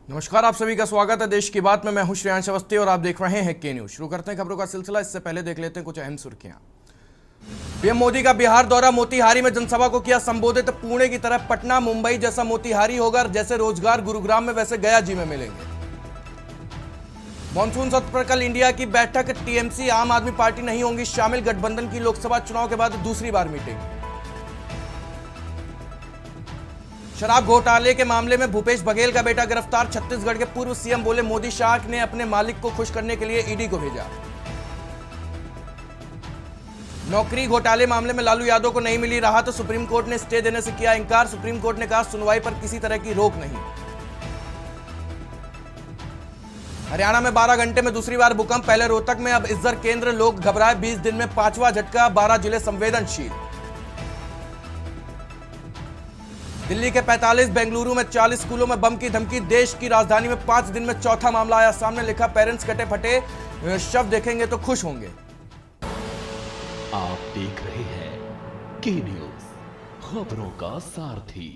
नमस्कार, आप सभी का स्वागत है देश की बात में। मैं हूं श्रेयांश अवस्थी और आप देख रहे हैं के न्यूज। शुरू करते हैं खबरों का सिलसिला। इससे पहले देख लेते हैं कुछ अहम सुर्खियां। पीएम मोदी का बिहार दौरा, मोतिहारी में जनसभा को किया संबोधित। पुणे की तरह पटना मुंबई जैसा मोतिहारी होगा, जैसे रोजगार गुरुग्राम में वैसे गया जी में मिलेंगे। मॉनसून सत्र पर कल इंडिया की बैठक, टीएमसी आम आदमी पार्टी नहीं होंगी शामिल। गठबंधन की लोकसभा चुनाव के बाद दूसरी बार मीटिंग। शराब घोटाले के मामले में भूपेश बघेल का बेटा गिरफ्तार। छत्तीसगढ़ के पूर्व सीएम बोले मोदी शाह ने अपने मालिक को खुश करने के लिए ईडी को भेजा। नौकरी घोटाले मामले में लालू यादव को नहीं मिली राहत, तो सुप्रीम कोर्ट ने स्टे देने से किया इंकार। सुप्रीम कोर्ट ने कहा सुनवाई पर किसी तरह की रोक नहीं। हरियाणा में 12 घंटे में दूसरी बार भूकंप, पहले रोहतक में अब इज्जर केंद्र, लोग घबराए। 20 दिन में 5वां झटका, 12 जिले संवेदनशील। दिल्ली के 45, बेंगलुरु में 40 स्कूलों में बम की धमकी। देश की राजधानी में 5 दिन में चौथा मामला आया सामने। लिखा पेरेंट्स कटे फटे शव देखेंगे तो खुश होंगे। आप देख रहे हैं के न्यूज, खबरों का सारथी।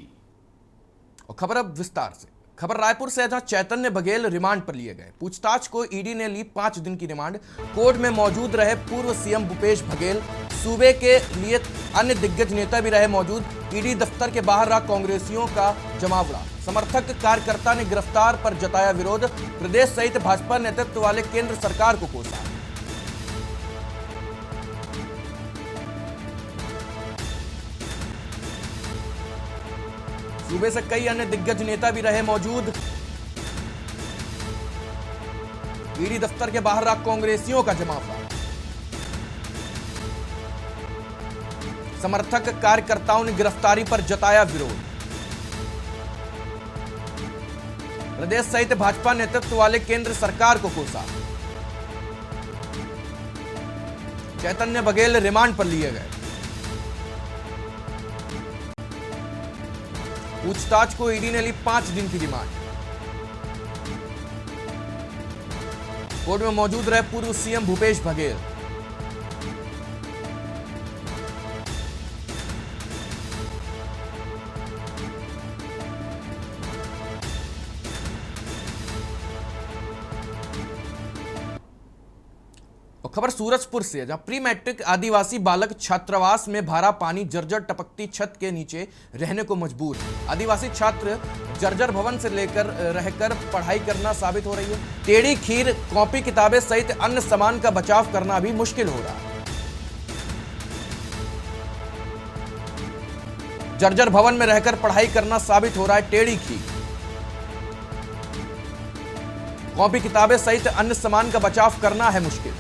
और खबर अब विस्तार से। खबर रायपुर से है, जहां चैतन्य बघेल रिमांड पर लिए गए। पूछताछ को ईडी ने ली 5 दिन की रिमांड। कोर्ट में मौजूद रहे पूर्व सीएम भूपेश बघेल, सूबे के लिए अन्य दिग्गज नेता भी रहे मौजूद। ईडी दफ्तर के बाहर रहा कांग्रेसियों का जमावड़ा। समर्थक कार्यकर्ता ने गिरफ्तार पर जताया विरोध। प्रदेश सहित भाजपा नेतृत्व वाले केंद्र सरकार को कोसा। सूबे से कई अन्य दिग्गज नेता भी रहे मौजूद। ईडी दफ्तर के बाहर रहा कांग्रेसियों का जमावड़ा। समर्थक कार्यकर्ताओं ने गिरफ्तारी पर जताया विरोध। प्रदेश सहित भाजपा नेतृत्व वाले केंद्र सरकार को कोसा। चैतन्य बघेल रिमांड पर लिए गए। पूछताछ को ईडी ने ली 5 दिन की रिमांड। कोर्ट में मौजूद रहे पूर्व सीएम भूपेश बघेल। खबर सूरजपुर से है, जहां प्री मैट्रिक आदिवासी बालक छात्रावास में भरा पानी, जर्जर टपकती छत के नीचे रहने को मजबूर। आदिवासी छात्र जर्जर भवन से लेकर रहकर पढ़ाई करना साबित हो रही है। टेढ़ी खीर, कॉपी किताबें सहित अन्य सामान का बचाव करना भी मुश्किल हो रहा है। जर्जर भवन में रहकर पढ़ाई करना साबित हो रहा है टेढ़ी खीर। कॉपी किताबें सहित अन्य सामान का बचाव करना है मुश्किल।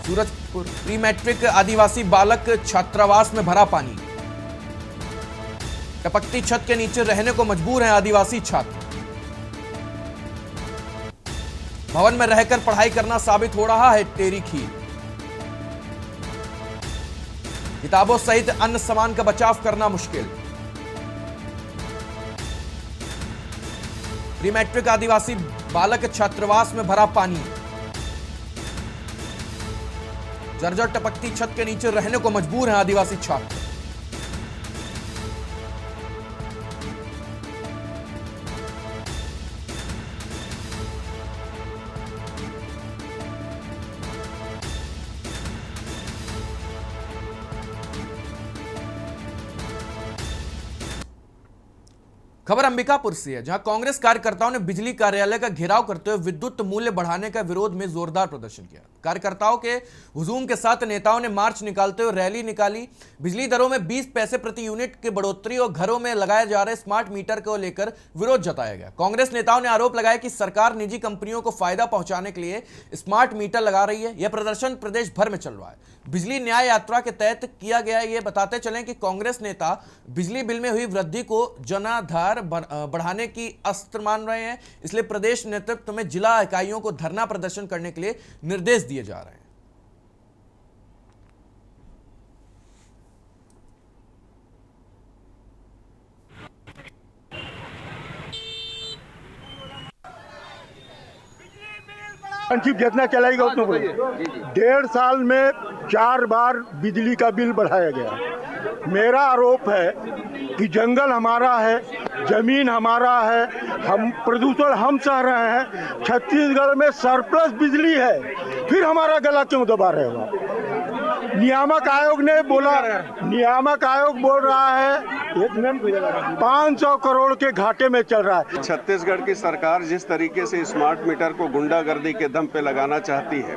सूरजपुर प्री मैट्रिक आदिवासी बालक छात्रावास में भरा पानी, टपकती छत के नीचे रहने को मजबूर हैं आदिवासी छात्र। भवन में रहकर पढ़ाई करना साबित हो रहा है टेढ़ी खीर। किताबों सहित अन्य सामान का बचाव करना मुश्किल। प्री मैट्रिक आदिवासी बालक छात्रावास में भरा पानी, जर्जर टपकती छत के नीचे रहने को मजबूर हैं आदिवासी छात्र। खबर अंबिकापुर से है, जहां कांग्रेस कार्यकर्ताओं ने बिजली कार्यालय का घेराव करते हुए विद्युत मूल्य बढ़ाने का विरोध में जोरदार प्रदर्शन किया। कार्यकर्ताओं के हुजूम के साथ नेताओं ने मार्च निकालते हुए रैली निकाली। बिजली दरों में 20 पैसे प्रति यूनिट की बढ़ोतरी और घरों में लगाए जा रहे स्मार्ट मीटर को लेकर विरोध जताया गया। कांग्रेस नेताओं ने आरोप लगाया कि सरकार निजी कंपनियों को फायदा पहुंचाने के लिए स्मार्ट मीटर लगा रही है। यह प्रदर्शन प्रदेश भर में चल रहा है। बिजली न्याय यात्रा के तहत किया गया। ये बताते चलें कि कांग्रेस नेता बिजली बिल में हुई वृद्धि को जनाधार बढ़ाने की अस्त्र मान रहे हैं। इसलिए प्रदेश नेतृत्व में जिला इकाइयों को धरना प्रदर्शन करने के लिए निर्देश दिए जा रहे हैं। जितना चलाएगा उतना बढ़ेगा। 1.5 साल में 4 बार बिजली का बिल बढ़ाया गया। मेरा आरोप है कि जंगल हमारा है, जमीन हमारा है, हम प्रदूषण हम सह रहे हैं, छत्तीसगढ़ में सरप्लस बिजली है, फिर हमारा गला क्यों दबा रहे हो आप? नियामक आयोग ने बोला, नियामक आयोग बोल रहा है 500 करोड़ के घाटे में चल रहा है। छत्तीसगढ़ की सरकार जिस तरीके से स्मार्ट मीटर को गुंडागर्दी के दम पे लगाना चाहती है,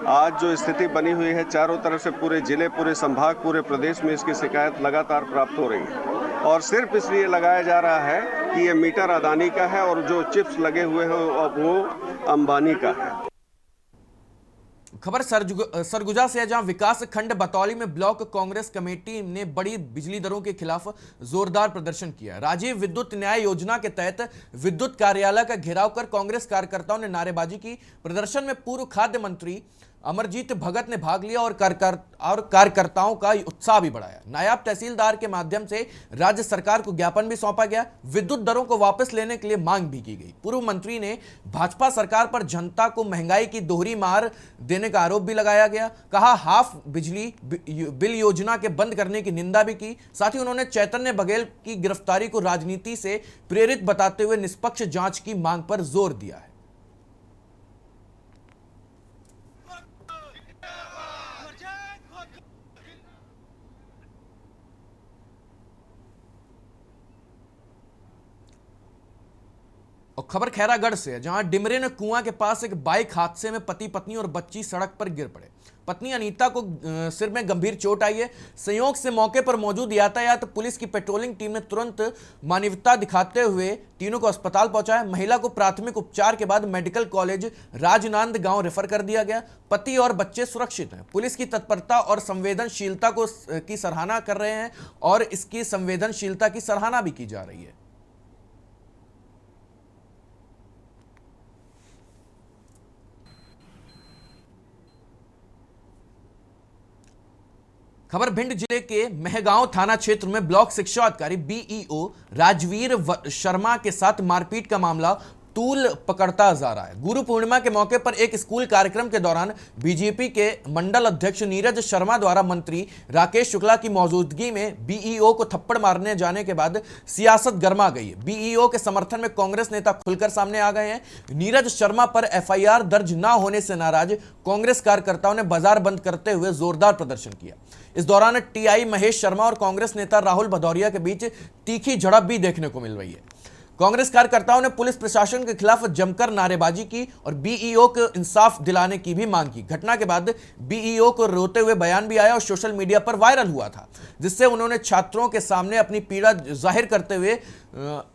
आज जो स्थिति बनी हुई है, चारों तरफ से पूरे जिले, पूरे संभाग, पूरे प्रदेश में इसकी शिकायत लगातार प्राप्त हो रही है और सिर्फ इसलिए लगाया जा रहा है कि ये मीटर अदानी का है और जो चिप्स लगे हुए हैं वो अंबानी का है। खबर सरगुजा से है, जहां विकास खंड बतौली में ब्लॉक कांग्रेस कमेटी ने बड़ी बिजली दरों के खिलाफ जोरदार प्रदर्शन किया। राजीव विद्युत न्याय योजना के तहत विद्युत कार्यालय का घेराव कर कांग्रेस कार्यकर्ताओं ने नारेबाजी की। प्रदर्शन में पूर्व खाद्य मंत्री अमरजीत भगत ने भाग लिया और कार्यकर्ताओं का उत्साह भी बढ़ाया। नायब तहसीलदार के माध्यम से राज्य सरकार को ज्ञापन भी सौंपा गया। विद्युत दरों को वापस लेने के लिए मांग भी की गई। पूर्व मंत्री ने भाजपा सरकार पर जनता को महंगाई की दोहरी मार देने का आरोप भी लगाया गया। कहा हाफ बिजली बिल योजना के बंद करने की निंदा भी की। साथ ही उन्होंने चैतन्य बघेल की गिरफ्तारी को राजनीति से प्रेरित बताते हुए निष्पक्ष जांच की मांग पर जोर दिया है। और खबर खैरागढ़ से है, जहां डिमरेन कुआं के पास एक बाइक हादसे में पति पत्नी और बच्ची सड़क पर गिर पड़े। पत्नी अनीता को सिर में गंभीर चोट आई है। संयोग से मौके पर मौजूद यातायात पुलिस की पेट्रोलिंग टीम ने तुरंत मानवता दिखाते हुए तीनों को अस्पताल पहुंचाया। महिला को प्राथमिक उपचार के बाद मेडिकल कॉलेज राजनांद गांव रेफर कर दिया गया। पति और बच्चे सुरक्षित हैं। पुलिस की तत्परता और संवेदनशीलता की सराहना कर रहे हैं और इसकी संवेदनशीलता की सराहना भी की जा रही है। खबर भिंड जिले के महगांव थाना क्षेत्र में ब्लॉक शिक्षा अधिकारी बीईओ राजवीर शर्मा के साथ मारपीट का मामला तूल पकड़ता जा रहा है। गुरु पूर्णिमा के मौके पर एक स्कूल कार्यक्रम के दौरान बीजेपी के मंडल अध्यक्ष नीरज शर्मा द्वारा मंत्री राकेश शुक्ला की मौजूदगी में बीईओ को थप्पड़ मारने जाने के बाद सियासत गर्मा गई है। बीईओ के समर्थन में कांग्रेस नेता खुलकर सामने आ गए हैं। नीरज शर्मा पर एफआईआर दर्ज न होने से नाराज कांग्रेस कार्यकर्ताओं ने बाजार बंद करते हुए जोरदार प्रदर्शन किया। इस दौरान टीआई महेश शर्मा और कांग्रेस नेता राहुल भदौरिया के बीच तीखी झड़प भी देखने को मिल रही है। कांग्रेस कार्यकर्ताओं ने पुलिस प्रशासन के खिलाफ जमकर नारेबाजी की और बीईओ को इंसाफ दिलाने की भी मांग की। घटना के बाद बीईओ को रोते हुए बयान भी आया और सोशल मीडिया पर वायरल हुआ था, जिससे उन्होंने छात्रों के सामने अपनी पीड़ा जाहिर करते हुए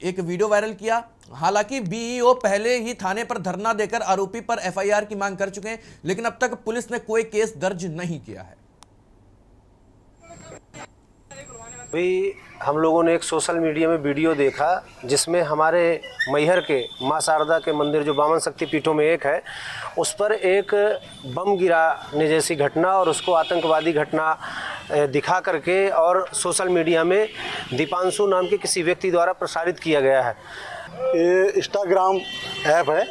एक वीडियो वायरल किया। हालांकि बीईओ पहले ही थाने पर धरना देकर आरोपी पर एफआईआर की मांग कर चुके हैं, लेकिन अब तक पुलिस ने कोई केस दर्ज नहीं किया है। अभी हम लोगों ने एक सोशल मीडिया में वीडियो देखा जिसमें हमारे मैहर के मां शारदा के मंदिर जो बावन शक्ति पीठों में एक है, उस पर एक बम गिराने जैसी घटना और उसको आतंकवादी घटना दिखा करके और सोशल मीडिया में दीपांशु नाम के किसी व्यक्ति द्वारा प्रसारित किया गया है। ये इंस्टाग्राम ऐप है,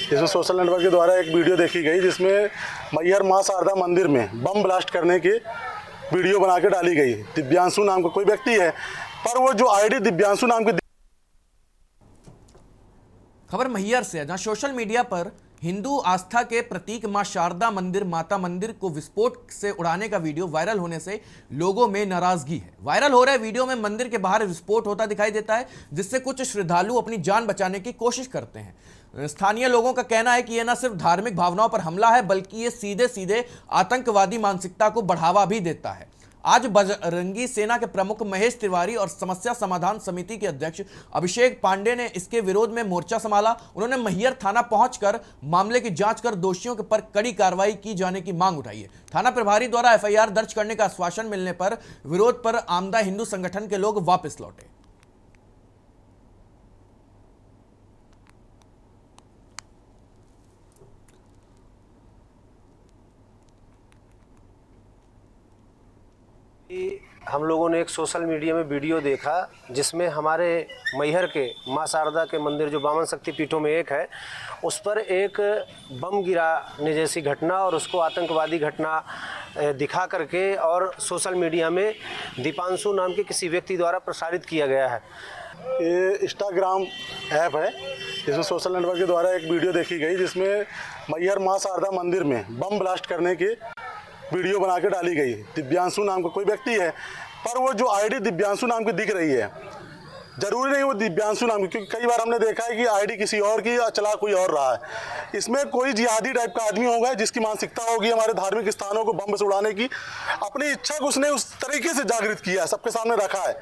जिसमें सोशल नेटवर्क के द्वारा एक वीडियो देखी गई जिसमें मैहर मां शारदा मंदिर में बम ब्लास्ट करने की वीडियो बना के डाली गई। दिव्यांशु नाम का कोई व्यक्ति है, पर वो जो आईडी दिव्यांशु नाम की। खबर मैहर से है, जहां सोशल मीडिया पर हिंदू आस्था के प्रतीक मां शारदा मंदिर माता मंदिर को विस्फोट से उड़ाने का वीडियो वायरल होने से लोगों में नाराजगी है। वायरल हो रहे वीडियो में मंदिर के बाहर विस्फोट होता दिखाई देता है, जिससे कुछ श्रद्धालु अपनी जान बचाने की कोशिश करते हैं। स्थानीय लोगों का कहना है कि यह न सिर्फ धार्मिक भावनाओं पर हमला है, बल्कि यह सीधे सीधे आतंकवादी मानसिकता को बढ़ावा भी देता है। आज बजरंगी सेना के प्रमुख महेश तिवारी और समस्या समाधान समिति के अध्यक्ष अभिषेक पांडे ने इसके विरोध में मोर्चा संभाला। उन्होंने मैहर थाना पहुंचकर मामले की जांच कर दोषियों के पर कड़ी कार्रवाई की जाने की मांग उठाई है। थाना प्रभारी द्वारा एफआईआर दर्ज करने का आश्वासन मिलने पर विरोध पर आमदा हिंदू संगठन के लोग वापस लौटे। हम लोगों ने एक सोशल मीडिया में वीडियो देखा जिसमें हमारे मैहर के मां शारदा के मंदिर जो बावन शक्ति पीठों में एक है, उस पर एक बम गिराने जैसी घटना और उसको आतंकवादी घटना दिखा करके और सोशल मीडिया में दीपांशु नाम के किसी व्यक्ति द्वारा प्रसारित किया गया है। ये इंस्टाग्राम ऐप है, जिसमें सोशल नेटवर्क के द्वारा एक वीडियो देखी गई जिसमें मैहर माँ शारदा मंदिर में बम ब्लास्ट करने की वीडियो बना के डाली गई। दिव्यांशु नाम का कोई व्यक्ति है, पर वो जो आईडी दिव्यांशु नाम की दिख रही है, जरूरी नहीं वो दिव्यांशु नाम की, क्योंकि कई बार हमने देखा है कि आईडी किसी और की चला कोई और रहा है। इसमें कोई जिहादी टाइप का आदमी होगा जिसकी मानसिकता होगी हमारे धार्मिक स्थानों को बम से उड़ाने की, अपनी इच्छा को उसने उस तरीके से जागृत किया है, सबके सामने रखा है।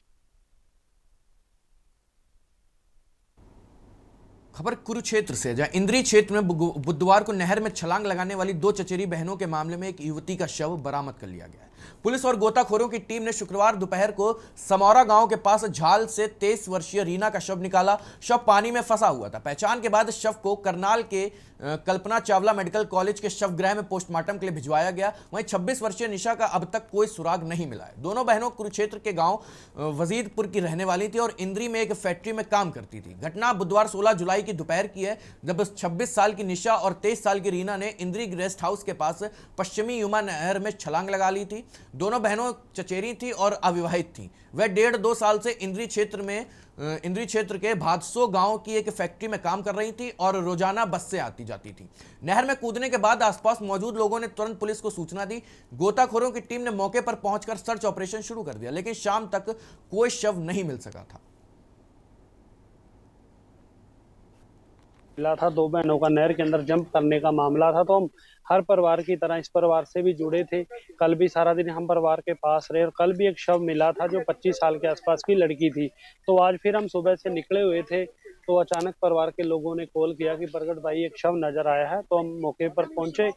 खबर कुरुक्षेत्र से, जहां इंद्री क्षेत्र में बुधवार को नहर में छलांग लगाने वाली 2 चचेरी बहनों के मामले में एक युवती का शव बरामद कर लिया गया है। पुलिस और गोताखोरों की टीम ने शुक्रवार दोपहर को समौरा गांव के पास झाल से 23 वर्षीय रीना का शव निकाला। शव पानी में फंसा हुआ था। पहचान के बाद शव को करनाल के कल्पना चावला मेडिकल कॉलेज के शवगृह में पोस्टमार्टम के लिए भिजवाया गया। वहीं 26 वर्षीय निशा का अब तक कोई सुराग नहीं मिला है। दोनों बहनों कुरुक्षेत्र के गांव वजीदपुर की रहने वाली थी और इंद्री में एक फैक्ट्री में काम करती थी। घटना बुधवार 16 जुलाई की दोपहर की है, जब 26 साल की निशा और 23 साल की रीना ने इंद्री गेस्ट हाउस के पास पश्चिमी युमा नहर में छलांग लगा ली थी। दोनों बहनों चचेरी थी और अविवाहित थी। वह 1.5-2 साल से इंद्री क्षेत्र के भादसो गांव की एक फैक्ट्री में काम कर रही थी और रोजाना बस से आती जाती थी। नहर में कूदने के बाद आसपास मौजूद लोगों ने तुरंत पुलिस को सूचना दी। गोताखोरों की टीम ने मौके पर पहुंचकर सर्च ऑपरेशन शुरू कर दिया, लेकिन शाम तक कोई शव नहीं मिल सका था। मिला था 2 बहनों का नहर के अंदर जंप करने का मामला था, तो हम हर परिवार की तरह इस परिवार से भी जुड़े थे। कल भी सारा दिन हम परिवार के पास रहे और कल भी एक शव मिला था जो 25 साल के आसपास की लड़की थी। तो आज फिर हम सुबह से निकले हुए थे, तो अचानक परिवार के लोगों ने कॉल किया कि प्रगट भाई एक शव नजर आया है। तो हम मौके पर पहुंचे।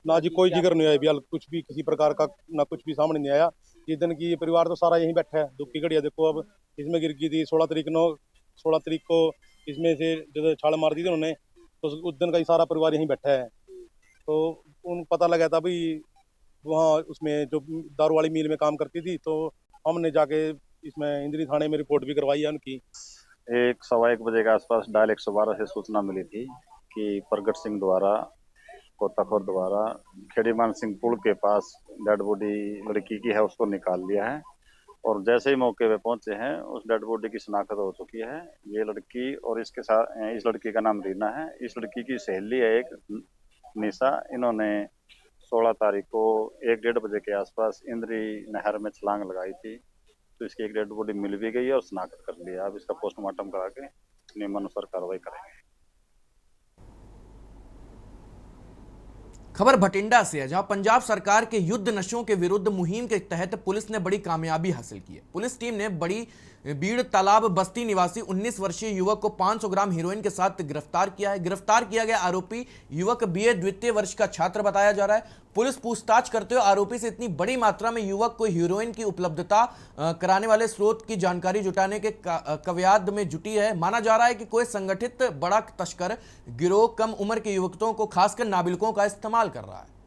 ना जी कोई जिक्र नहीं आया बियाल, कुछ भी किसी प्रकार का ना कुछ भी सामने नहीं आया। जिस दिन की ये परिवार तो सारा यहीं बैठा है। दुख की घड़िया देखो, अब इसमें गिर गई थी 16 तारीख को इसमें से जब छाल मार दी थी उन्होंने, तो उस दिन का ही सारा परिवार यहीं बैठा है। तो उन पता लगा था भाई वहाँ उसमें जो दारू वाली मिल में काम करती थी, तो हमने जाके इसमें इंद्री थाने में रिपोर्ट भी करवाई है उनकी। 1-1:15 बजे के आसपास डायल 112 से सूचना मिली थी कि प्रगट सिंह द्वारा गोताखोर द्वारा खेड़ीमान सिंह पुल के पास डेड बॉडी लड़की की है, उसको निकाल लिया है। और जैसे ही मौके पे पहुंचे हैं उस डेड बॉडी की शिनाख्त हो चुकी है। ये लड़की और इसके साथ इस लड़की का नाम रीना है। इस लड़की की सहेली है एक निशा। इन्होंने 16 तारीख को 1-1:30 बजे के आसपास इंद्री नहर में छलांग लगाई थी, तो इसकी एक डेड बॉडी मिल भी गई है और शिनाख्त कर लिया। अब इसका पोस्टमार्टम करा के नियमानुसार कार्रवाई करेंगे। खबर भटिंडा से है, जहां पंजाब सरकार के युद्ध नशों के विरुद्ध मुहिम के तहत पुलिस ने बड़ी कामयाबी हासिल की है। पुलिस टीम ने बड़ी बीड़ तालाब बस्ती निवासी 19 वर्षीय युवक को 500 ग्राम हेरोइन के साथ गिरफ्तार किया है। गिरफ्तार किया गया आरोपी युवक बीए द्वितीय वर्ष का छात्र बताया जा रहा है। पुलिस पूछताछ करते हुए आरोपी से इतनी बड़ी मात्रा में युवक को हेरोइन की उपलब्धता कराने वाले स्रोत की जानकारी जुटाने के कवायद में जुटी है। माना जा रहा है कि कोई संगठित बड़ा तस्कर गिरोह कम उम्र के युवकों को, खासकर नाबालिगों का इस्तेमाल कर रहा है।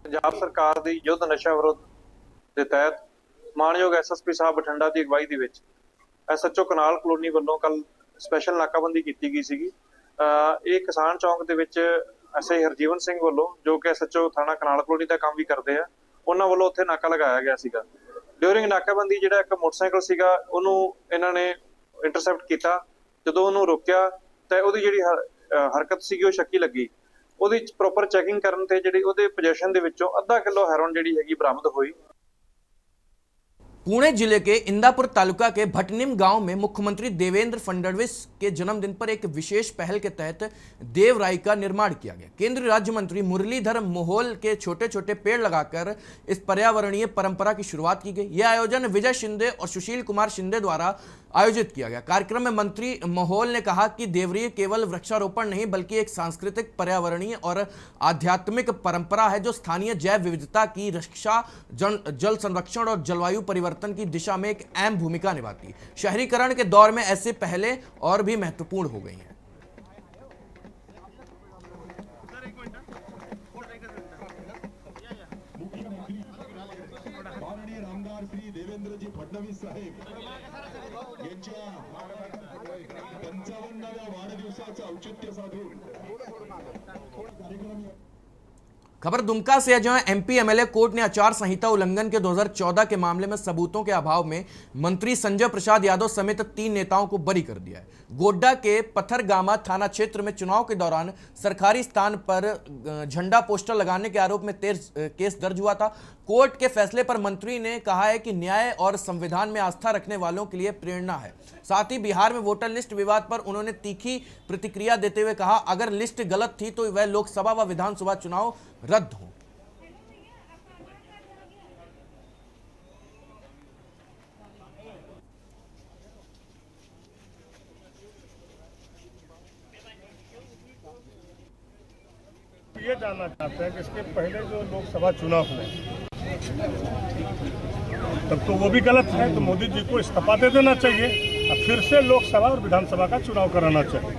पंजाब सरकार ਦੀ युद्ध नशा विरोध ਦੇ ਤਹਿਤ ਮਾਨਯੋਗ ਐਸਐਸਪੀ ਸਾਹਿਬ ਬਠਿੰਡਾ ਦੀ ਅਗਵਾਈ ਦੇ ਵਿੱਚ ਐਸਐਚਓ ਕਨਾਲ ਕਲੋਨੀ ਵੱਲੋਂ ਕੱਲ ਸਪੈਸ਼ਲ ਨਾਕਾਬੰਦੀ ਕੀਤੀ ਗਈ ਸੀਗੀ। ਇਹ ਕਿਸਾਨ ਚੌਂਕ ਦੇ ਵਿੱਚ ਐਸਆਈ ਹਰਜੀਵਨ ਸਿੰਘ ਵੱਲੋਂ, ਜੋ ਕਿ ਐਸਐਚਓ ਥਾਣਾ ਕਨਾਲ ਕਲੋਨੀ ਦਾ ਕੰਮ ਵੀ ਕਰਦੇ ਆ, ਉਹਨਾਂ ਵੱਲੋਂ ਉੱਥੇ ਨਾਕਾ ਲਗਾਇਆ ਗਿਆ ਸੀਗਾ। ਡਿਊਰਿੰਗ ਨਾਕਾਬੰਦੀ ਜਿਹੜਾ ਇੱਕ ਮੋਟਰਸਾਈਕਲ ਸੀਗਾ ਉਹਨੂੰ ਇਹਨਾਂ ਨੇ ਇੰਟਰਸੈਪਟ ਕੀਤਾ। ਜਦੋਂ ਉਹਨੂੰ ਰੋਕਿਆ ਤਾਂ ਉਹਦੀ ਜਿਹੜੀ ਹਰਕਤ ਸੀਗੀ ਉਹ ਸ਼ੱਕੀ ਲੱਗੀ। ਉਹਦੀ ਪ੍ਰੋਪਰ ਚੈਕਿੰਗ ਕਰਨ ਤੇ ਜਿਹੜੀ ਉਹਦੇ ਪੋਜੀਸ਼ਨ ਦੇ ਵਿੱਚੋਂ ਅੱਧਾ ਕਿਲੋ ਹੈਰੋਇਨ ਜਿਹੜੀ ਹੈਗੀ ਬਰਾਮਦ ਹੋਈ। पुणे जिले के इंदापुर तालुका के भटनिम गांव में मुख्यमंत्री देवेंद्र फडणवीस के जन्मदिन पर एक विशेष पहल के तहत देवराई का निर्माण किया गया। केंद्रीय राज्य मंत्री मुरलीधर मोहोल के छोटे छोटे पेड़ लगाकर इस पर्यावरणीय परंपरा की शुरुआत की गई। यह आयोजन विजय शिंदे और सुशील कुमार शिंदे द्वारा आयोजित किया गया। कार्यक्रम में मंत्री मोहोल ने कहा कि देवरी केवल वृक्षारोपण नहीं बल्कि एक सांस्कृतिक, पर्यावरणीय और आध्यात्मिक परंपरा है जो स्थानीय जैव विविधता की रक्षा, जल संरक्षण और जलवायु परिवर्तन की दिशा में एक अहम भूमिका निभाती है। शहरीकरण के दौर में ऐसे पहले और भी महत्वपूर्ण हो गई हैं। मुख्यमंत्री देवेंद्रजी फडणवीस साहेब यांच्या 55व्या वाढदिवसाचं औचित्य साधून कार्यक्रम। खबर दुमका से है, जहां एमपी एमएलए कोर्ट ने आचार संहिता उल्लंघन के 2014 के मामले में सबूतों के अभाव में मंत्री संजय प्रसाद यादव समेत 3 नेताओं को बरी कर दिया है। गोड्डा के पथरगामा थाना क्षेत्र में चुनाव के दौरान सरकारी स्थान पर झंडा पोस्टर लगाने के आरोप में 13 केस दर्ज हुआ था। कोर्ट के फैसले पर मंत्री ने कहा है कि न्याय और संविधान में आस्था रखने वालों के लिए प्रेरणा है। साथ ही बिहार में वोटर लिस्ट विवाद पर उन्होंने तीखी प्रतिक्रिया देते हुए कहा, अगर लिस्ट गलत थी तो वह लोकसभा व विधानसभा चुनाव रद्द हो। ये जानना चाहते हैं कि इसके पहले जो लोकसभा चुनाव हुए तब तो वो भी गलत है, तो मोदी जी को इस्तीफा दे देना चाहिए और फिर से लोकसभा और विधानसभा का चुनाव कराना चाहिए।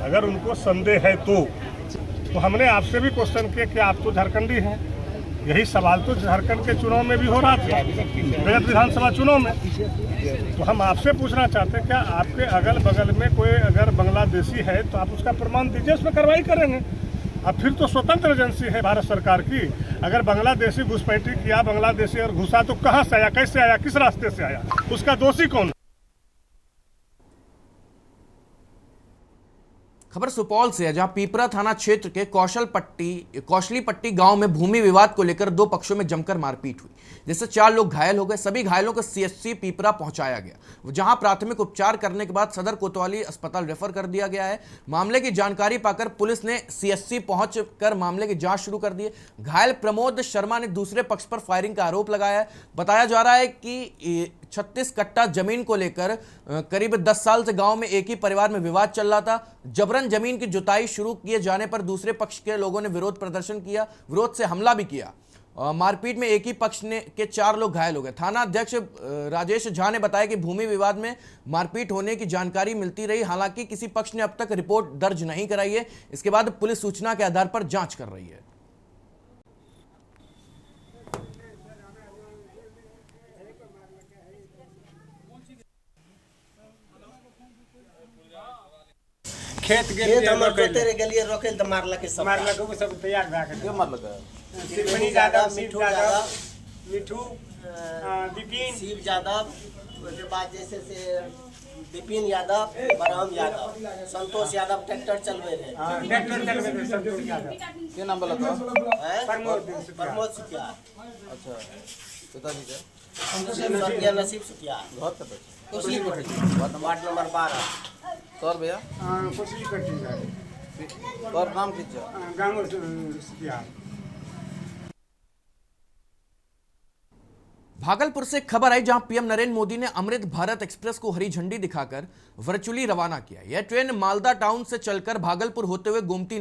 अगर उनको संदेह है तो हमने आपसे भी क्वेश्चन किया कि आप तो झारखंडी हैं, यही सवाल तो झारखंड के चुनाव में भी हो रहा था, विधानसभा चुनाव में। तो हम आपसे पूछना चाहते हैं, क्या आपके अगल बगल में कोई अगर बांग्लादेशी है तो आप उसका प्रमाण दीजिए, उसमें कार्रवाई करेंगे। अब फिर तो स्वतंत्र एजेंसी है भारत सरकार की, अगर बांग्लादेशी घुसपैठी किया, बांग्लादेशी और घुसा तो कहाँ से आया, कैसे आया, किस रास्ते से आया, उसका दोषी कौन? खबर सुपौल से है, जहां पीपरा थाना क्षेत्र के कौशली पट्टी गांव में भूमि विवाद को लेकर 2 पक्षों में जमकर मारपीट हुई, जिससे 4 लोग घायल हो गए। सभी घायलों को सीएचसी पीपरा पहुंचाया गया, जहां प्राथमिक उपचार करने के बाद सदर कोतवाली अस्पताल रेफर कर दिया गया है। मामले की जानकारी पाकर पुलिस ने सीएचसी पहुंचकर मामले की जांच शुरू कर दी है। घायल प्रमोद शर्मा ने दूसरे पक्ष पर फायरिंग का आरोप लगाया है। बताया जा रहा है कि 36 कट्टा जमीन को लेकर करीब 10 साल से गांव में एक ही परिवार में विवाद चल रहा था। जबरन जमीन की जुताई शुरू किए जाने पर दूसरे पक्ष के लोगों ने विरोध प्रदर्शन किया, विरोध से हमला भी किया। मारपीट में एक ही पक्ष के 4 लोग घायल हो गए। थाना अध्यक्ष राजेश झा ने बताया कि भूमि विवाद में मारपीट होने की जानकारी मिलती रही, हालांकि किसी पक्ष ने अब तक रिपोर्ट दर्ज नहीं कराई है। इसके बाद पुलिस सूचना के आधार पर जांच कर रही है। खेत हमर जोते गेलिए रोके त मारलक सब तैयार भए गेल। के मारलक? शिवमणि यादव, मिठू यादव, विपिन शिव यादव, उसके बाद जैसे से विपिन यादव, बरहम यादव, संतोष यादव ट्रैक्टर चलवे रहे। ट्रैक्टर चलवे रहे संतोष यादव। के नाम बोला था? प्रमोद सुखिया। अच्छा, पिताजी का स्वर्गीय नसीब सुखिया। घर कत छै? कोसली पट्टी, वार्ड नंबर 12। तोर भैया? कोसली पट्टी है। तोर नाम की छ? गांगो सुखिया। भागलपुर से खबर आई, जहां पीएम नरेंद्र मोदी ने अमृत भारत एक्सप्रेस को हरी झंडी दिखाकर वर्चुअली रवाना किया। यह ट्रेन मालदा टाउन से चलकर भागलपुर होते हुए गोमती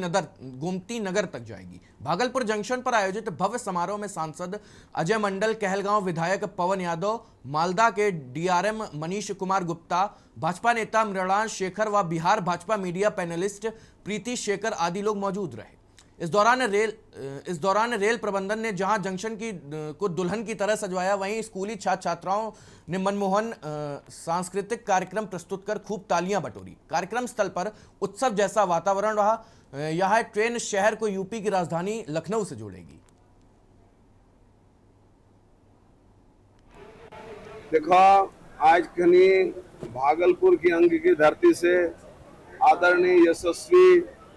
नगर तक जाएगी। भागलपुर जंक्शन पर आयोजित भव्य समारोह में सांसद अजय मंडल, कहलगांव विधायक पवन यादव, मालदा के डीआरएम मनीष कुमार गुप्ता, भाजपा नेता मृणाल शेखर व बिहार भाजपा मीडिया पैनलिस्ट प्रीति शेखर आदि लोग मौजूद रहे। इस दौरान रेल प्रबंधन ने जहां जंक्शन को दुल्हन की तरह सजवाया, वहीं स्कूली छात्र छात्राओं ने मनमोहन सांस्कृतिक कार्यक्रम प्रस्तुत कर खूब तालियां बटोरी। कार्यक्रम स्थल पर उत्सव जैसा वातावरण रहा। यह ट्रेन शहर को यूपी की राजधानी लखनऊ से जोड़ेगी। देखो, आज खनी भागलपुर की अंग की धरती से आदरणीय यशस्वी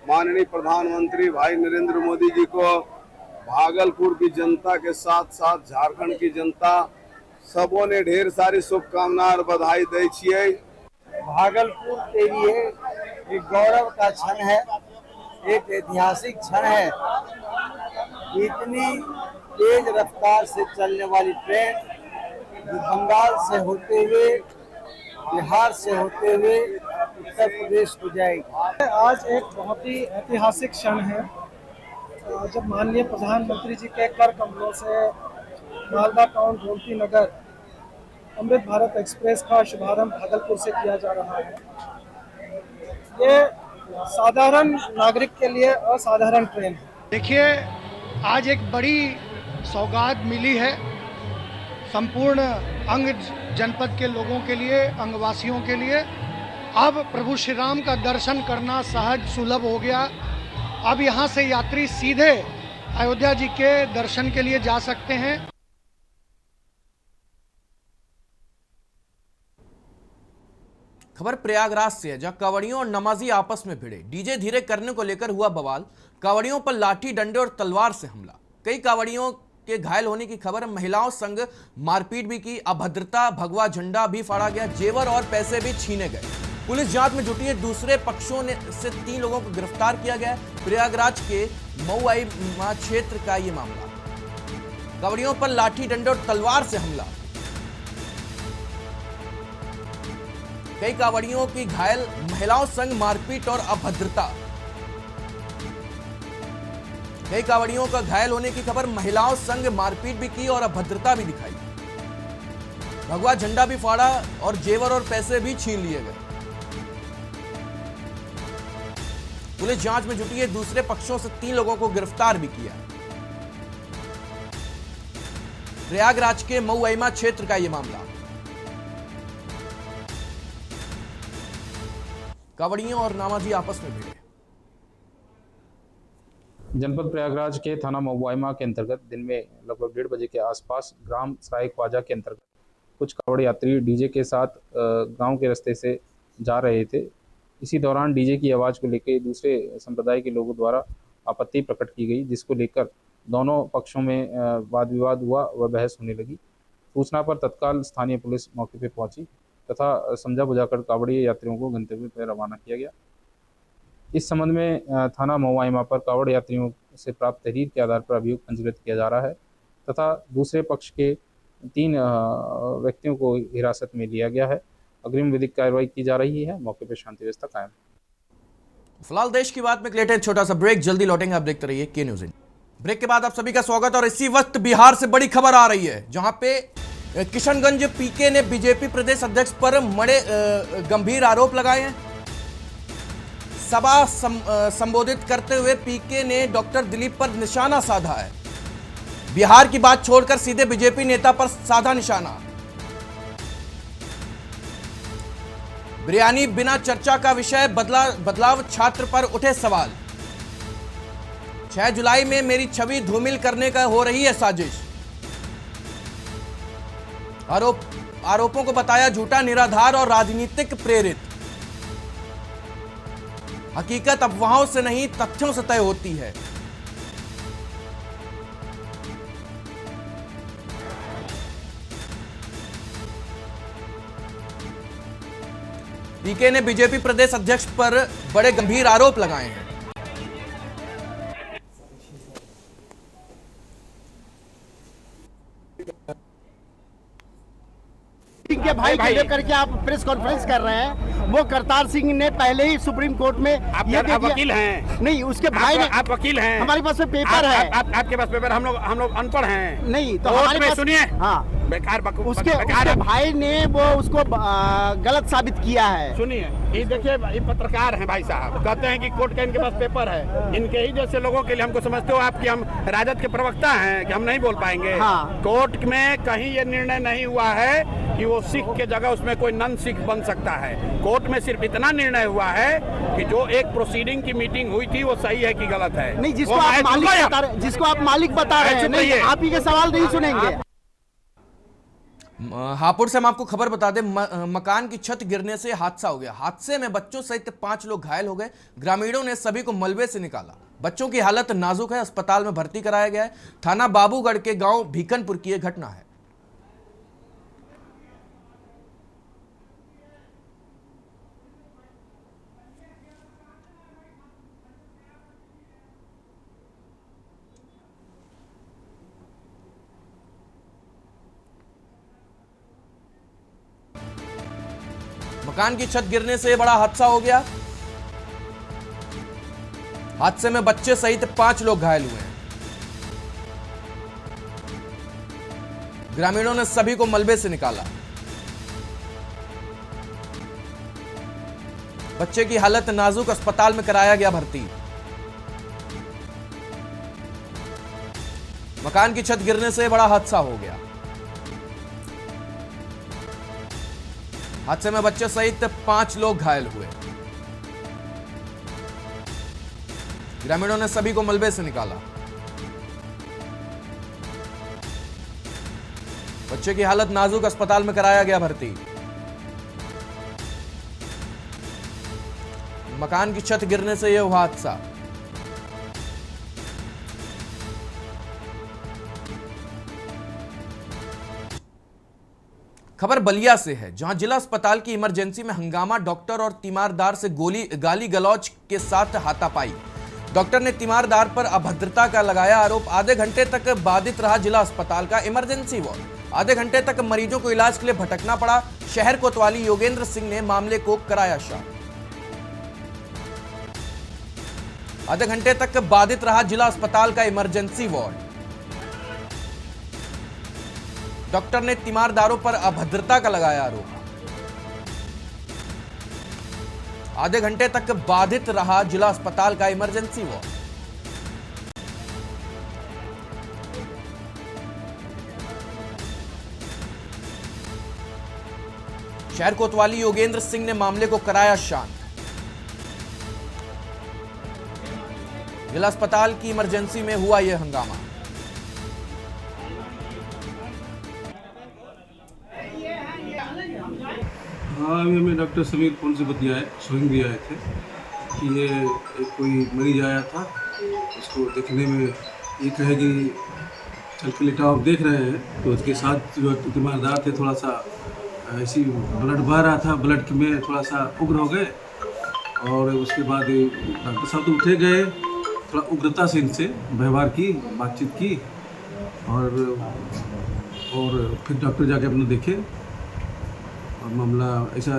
माननीय प्रधानमंत्री भाई नरेंद्र मोदी जी को भागलपुर की जनता के साथ साथ झारखंड की जनता सबों ने ढेर सारी शुभकामनाएं और बधाई दै छियै। भागलपुर के लिए एक गौरव का क्षण है, एक ऐतिहासिक क्षण है। इतनी तेज रफ्तार से चलने वाली ट्रेन बंगाल से होते हुए, बिहार से होते हुए उत्तर प्रदेश को जाएगी। आज एक बहुत ही ऐतिहासिक क्षण है, जब माननीय प्रधानमंत्री जी के कर कमलों से मालदा टाउन गोमती नगर अमृत भारत एक्सप्रेस का शुभारंभ भागलपुर से किया जा रहा है। ये साधारण नागरिक के लिए असाधारण ट्रेन है। देखिए, आज एक बड़ी सौगात मिली है संपूर्ण अंग जनपद के लोगों के लिए, अंगवासियों के लिए अब प्रभु श्री राम का दर्शन करना सहज सुलभ हो गया। अब यहाँ से यात्री सीधे अयोध्या जी के दर्शन के लिए जा सकते हैं। खबर प्रयागराज से है, जहां कांवड़ियों और नमाजी आपस में भिड़े। डीजे धीरे करने को लेकर हुआ बवाल, कांवड़ियों पर लाठी डंडे और तलवार से हमला। कई कांवड़ियों के घायल होने की खबर है। महिलाओं संग मारपीट भी की, अभद्रता, भगवा झंडा भी फाड़ा गया, जेवर और पैसे भी छीने गए। पुलिस जांच में जुटी है। दूसरे पक्षों से 3 लोगों को गिरफ्तार किया गया। प्रयागराज के मऊआईमा क्षेत्र का यह मामला। कांवड़ियों पर लाठी डंडे और तलवार से हमला। कई कांवड़ियों की घायल, महिलाओं संग मारपीट और अभद्रता। कई कांवड़ियों का घायल होने की खबर। महिलाओं संग मारपीट भी की और अभद्रता भी दिखाई। भगवा झंडा भी फाड़ा और जेवर और पैसे भी छीन लिए गए। पुलिस जांच में जुटी है। दूसरे पक्षों से 3 लोगों को गिरफ्तार भी किया। प्रयागराज के मऊआईमा क्षेत्र का यह मामला। कांवड़ियों और नामाजी आपस में भिड़े। जनपद प्रयागराज के थाना मऊआईमा के अंतर्गत दिन में लगभग 1:30 बजे के आसपास ग्राम सराय ख्वाजा के अंतर्गत कुछ कांवड़ यात्री डीजे के साथ गांव के रास्ते से जा रहे थे। इसी दौरान डीजे की आवाज़ को लेकर दूसरे संप्रदाय के लोगों द्वारा आपत्ति प्रकट की गई, जिसको लेकर दोनों पक्षों में वाद विवाद हुआ व बहस होने लगी। सूचना पर तत्काल स्थानीय पुलिस मौके पर पहुंची तथा समझा बुझाकर कांवड़िया यात्रियों को गंतव्य पर रवाना किया गया। इस संबंध में थाना मऊआईमा पर कांवड़ यात्रियों से प्राप्त तहरीर के आधार पर अभियोग पंजीकृत किया जा रहा है तथा दूसरे पक्ष के 3 व्यक्तियों को हिरासत में लिया गया है। अग्रिम विधिक कार्रवाई की जा रही है। मौके पर शांति व्यवस्था कायम। फिलहाल देश की बात में लेते हैं छोटा सा ब्रेक, जल्दी लौटेंगे। आप देखते रहिए के न्यूज़ इंडिया। ब्रेक के बाद आप सभी का स्वागत। और इसी वक्त बिहार से बड़ी खबर आ रही है, जहां पे किशनगंज पीके ने बीजेपी प्रदेश अध्यक्ष पर बड़े गंभीर आरोप लगाए हैं। सभा संबोधित करते हुए पीके ने डॉक्टर दिलीप पर निशाना साधा है। बिहार की बात छोड़कर सीधे बीजेपी नेता पर साधा निशाना। बिरयानी बिना चर्चा का विषय, बदलाव छात्र पर उठे सवाल। 6 जुलाई में मेरी छवि धूमिल करने का हो रही है साजिश। आरोपों को बताया झूठा, निराधार और राजनीतिक प्रेरित। हकीकत अफवाहों से नहीं तथ्यों से तय होती है। पीके ने बीजेपी प्रदेश अध्यक्ष पर बड़े गंभीर आरोप लगाए हैं। के भाई को लेकर के आप प्रेस कॉन्फ्रेंस कर रहे हैं। वो करतार सिंह ने पहले ही सुप्रीम कोर्ट में आप वकील हैं? नहीं, उसके भाई ने। आप वकील हैं? हमारे पास में पेपर है। आपके पास पेपर? हम लोग अनपढ़ हैं। नहीं तो हमारे पास सुनिए। हाँ, बेकार उसके भाई ने वो उसको गलत साबित किया है। सुनिए, ये देखिए, ये पत्रकार हैं भाई साहब, कहते हैं कि कोर्ट का इनके पास पेपर है। इनके ही जैसे लोगों के लिए हमको समझते हो आप कि हम राजद के प्रवक्ता हैं कि हम नहीं बोल पाएंगे? हाँ। कोर्ट में कहीं ये निर्णय नहीं हुआ है कि वो सिख के जगह उसमें कोई नन सिख बन सकता है। कोर्ट में सिर्फ इतना निर्णय हुआ है कि जो एक प्रोसीडिंग की मीटिंग हुई थी वो सही है कि गलत है। नहीं, जिसको आप मालिक बता रहे हैं, नहीं, आप ही के सवाल नहीं सुनेंगे। हापुड़ से हम आपको खबर बता दें, मकान की छत गिरने से हादसा हो गया। हादसे में बच्चों सहित 5 लोग घायल हो गए। ग्रामीणों ने सभी को मलबे से निकाला। बच्चों की हालत नाजुक है, अस्पताल में भर्ती कराया गया है। थाना बाबूगढ़ के गांव भीकनपुर की यह घटना है। मकान की छत गिरने से बड़ा हादसा हो गया। हादसे में बच्चे सहित 5 लोग घायल हुए हैं। ग्रामीणों ने सभी को मलबे से निकाला। बच्चे की हालत नाजुक, अस्पताल में कराया गया भर्ती। मकान की छत गिरने से बड़ा हादसा हो गया। हादसे में बच्चे सहित 5 लोग घायल हुए। ग्रामीणों ने सभी को मलबे से निकाला। बच्चे की हालत नाजुक, अस्पताल में कराया गया भर्ती। मकान की छत गिरने से यह हुआ हादसा। खबर बलिया से है, जहां जिला अस्पताल की इमरजेंसी में हंगामा, डॉक्टर और तीमारदार से गाली गलौज के साथ हाथापाई। डॉक्टर ने तीमारदार पर अभद्रता का लगाया आरोप। आधे घंटे तक बाधित रहा जिला अस्पताल का इमरजेंसी वार्ड। आधे घंटे तक मरीजों को इलाज के लिए भटकना पड़ा। शहर कोतवाली योगेंद्र सिंह ने मामले को कराया शांत। आधे घंटे तक बाधित रहा जिला अस्पताल का इमरजेंसी वार्ड। डॉक्टर ने तीमारदारों पर अभद्रता का लगाया आरोप। आधे घंटे तक बाधित रहा जिला अस्पताल का इमरजेंसी वार्ड। शहर कोतवाली योगेंद्र सिंह ने मामले को कराया शांत। जिला अस्पताल की इमरजेंसी में हुआ यह हंगामा। हाँ, अभी हमें डॉक्टर समीर फोन से स्वयं भी आए थे कि ये एक कोई मरीज आया था, उसको देखने में ये कहे कि चल के लेटा आप देख रहे हैं, तो उसके साथ जो तीमारदार थे थोड़ा सा ऐसी ब्लड बह रहा था, ब्लड में थोड़ा सा उग्र हो गए और उसके बाद डॉक्टर साहब तो उठे गए, थोड़ा उग्रता से इनसे व्यवहार की, बातचीत की और फिर डॉक्टर जाके अपने देखे और मामला ऐसा।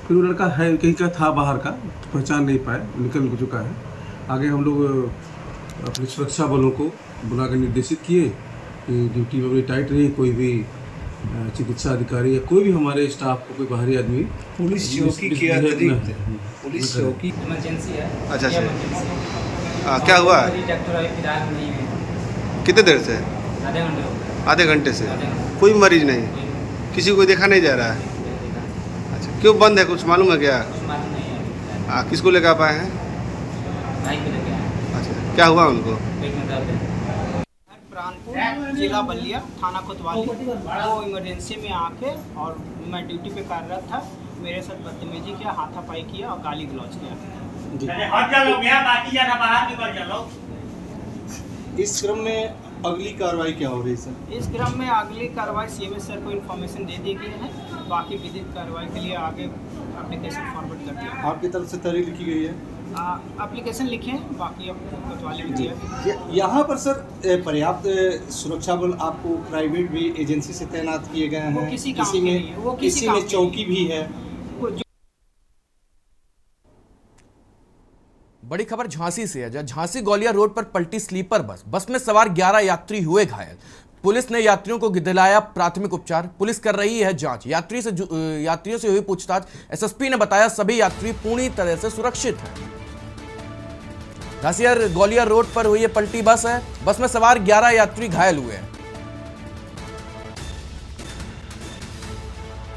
फिर वो लड़का है कहीं का था, बाहर का, पहचान नहीं पाए, निकल चुका है। आगे हम लोग अपनी सुरक्षा बलों को बुलाकर निर्देशित किए कि ड्यूटी में अपनी टाइट रही, कोई भी चिकित्सा अधिकारी या कोई भी हमारे स्टाफ को, कोई बाहरी आदमी पुलिस चौकी के अतिरिक्त पुलिस चौकी इमरजेंसी है। अच्छा अच्छा, क्या हुआ? डॉक्टर अभी फिलहाल नहीं है। कितने देर से? आधे घंटे हो गए। आधे घंटे से कोई मरीज नहीं, किसी को देखा नहीं जा रहा है? अच्छा, क्यों बंद है, कुछ मालूम है क्या? मालूम नहीं है। किसको लेकर आप आए हैं? भाई को लेके आए। अच्छा, क्या हुआ उनको? पेट में दर्द है। प्राणपुर जिला बलिया थाना कोतवाली, वो इमरजेंसी में आके और मैं ड्यूटी पे कार्यरत था, मेरे साथ बदतमीजी किया, हाथापाई किया और गाली गलौज किया। इस क्रम में अगली कार्रवाई क्या हो रही सर? इस क्रम में अगली कार्रवाई सीएमएस सर को इन्फॉर्मेशन दे दी गई है, बाकी विधिक कार्रवाई के लिए आगे एप्लीकेशन फॉरवर्ड कर दिया। आपकी तरफ से तहरीर लिखी गई है? एप्लीकेशन लिखे हैं, बाकी अब कोतवाली में दिया। यहाँ पर सर पर्याप्त सुरक्षा बल आपको प्राइवेट भी एजेंसी से तैनात किए गए हैं? किसी में चौकी भी है? बड़ी खबर झांसी से है, जहां झांसी ग्वालियर रोड पर पलटी स्लीपर बस में सवार 11 यात्री हुए घायल। पुलिस ने यात्रियों को दिलाया प्राथमिक उपचार। पुलिस कर रही है जांच। यात्रियों से हुई पूछताछ। एसएसपी ने बताया सभी यात्री पूरी तरह से सुरक्षित हैं। झांसी ग्वालियर रोड पर हुई पलटी बस है, बस में सवार 11 यात्री घायल हुए हैं।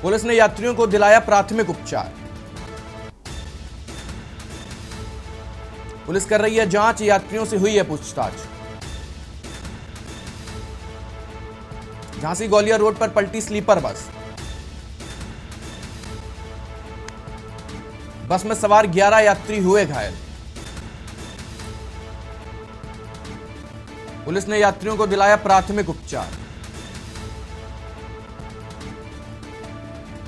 पुलिस ने यात्रियों को दिलाया प्राथमिक उपचार। पुलिस कर रही है जांच। यात्रियों से हुई है पूछताछ। झांसी ग्वालियर रोड पर पलटी स्लीपर बस में सवार 11 यात्री हुए घायल। पुलिस ने यात्रियों को दिलाया प्राथमिक उपचार।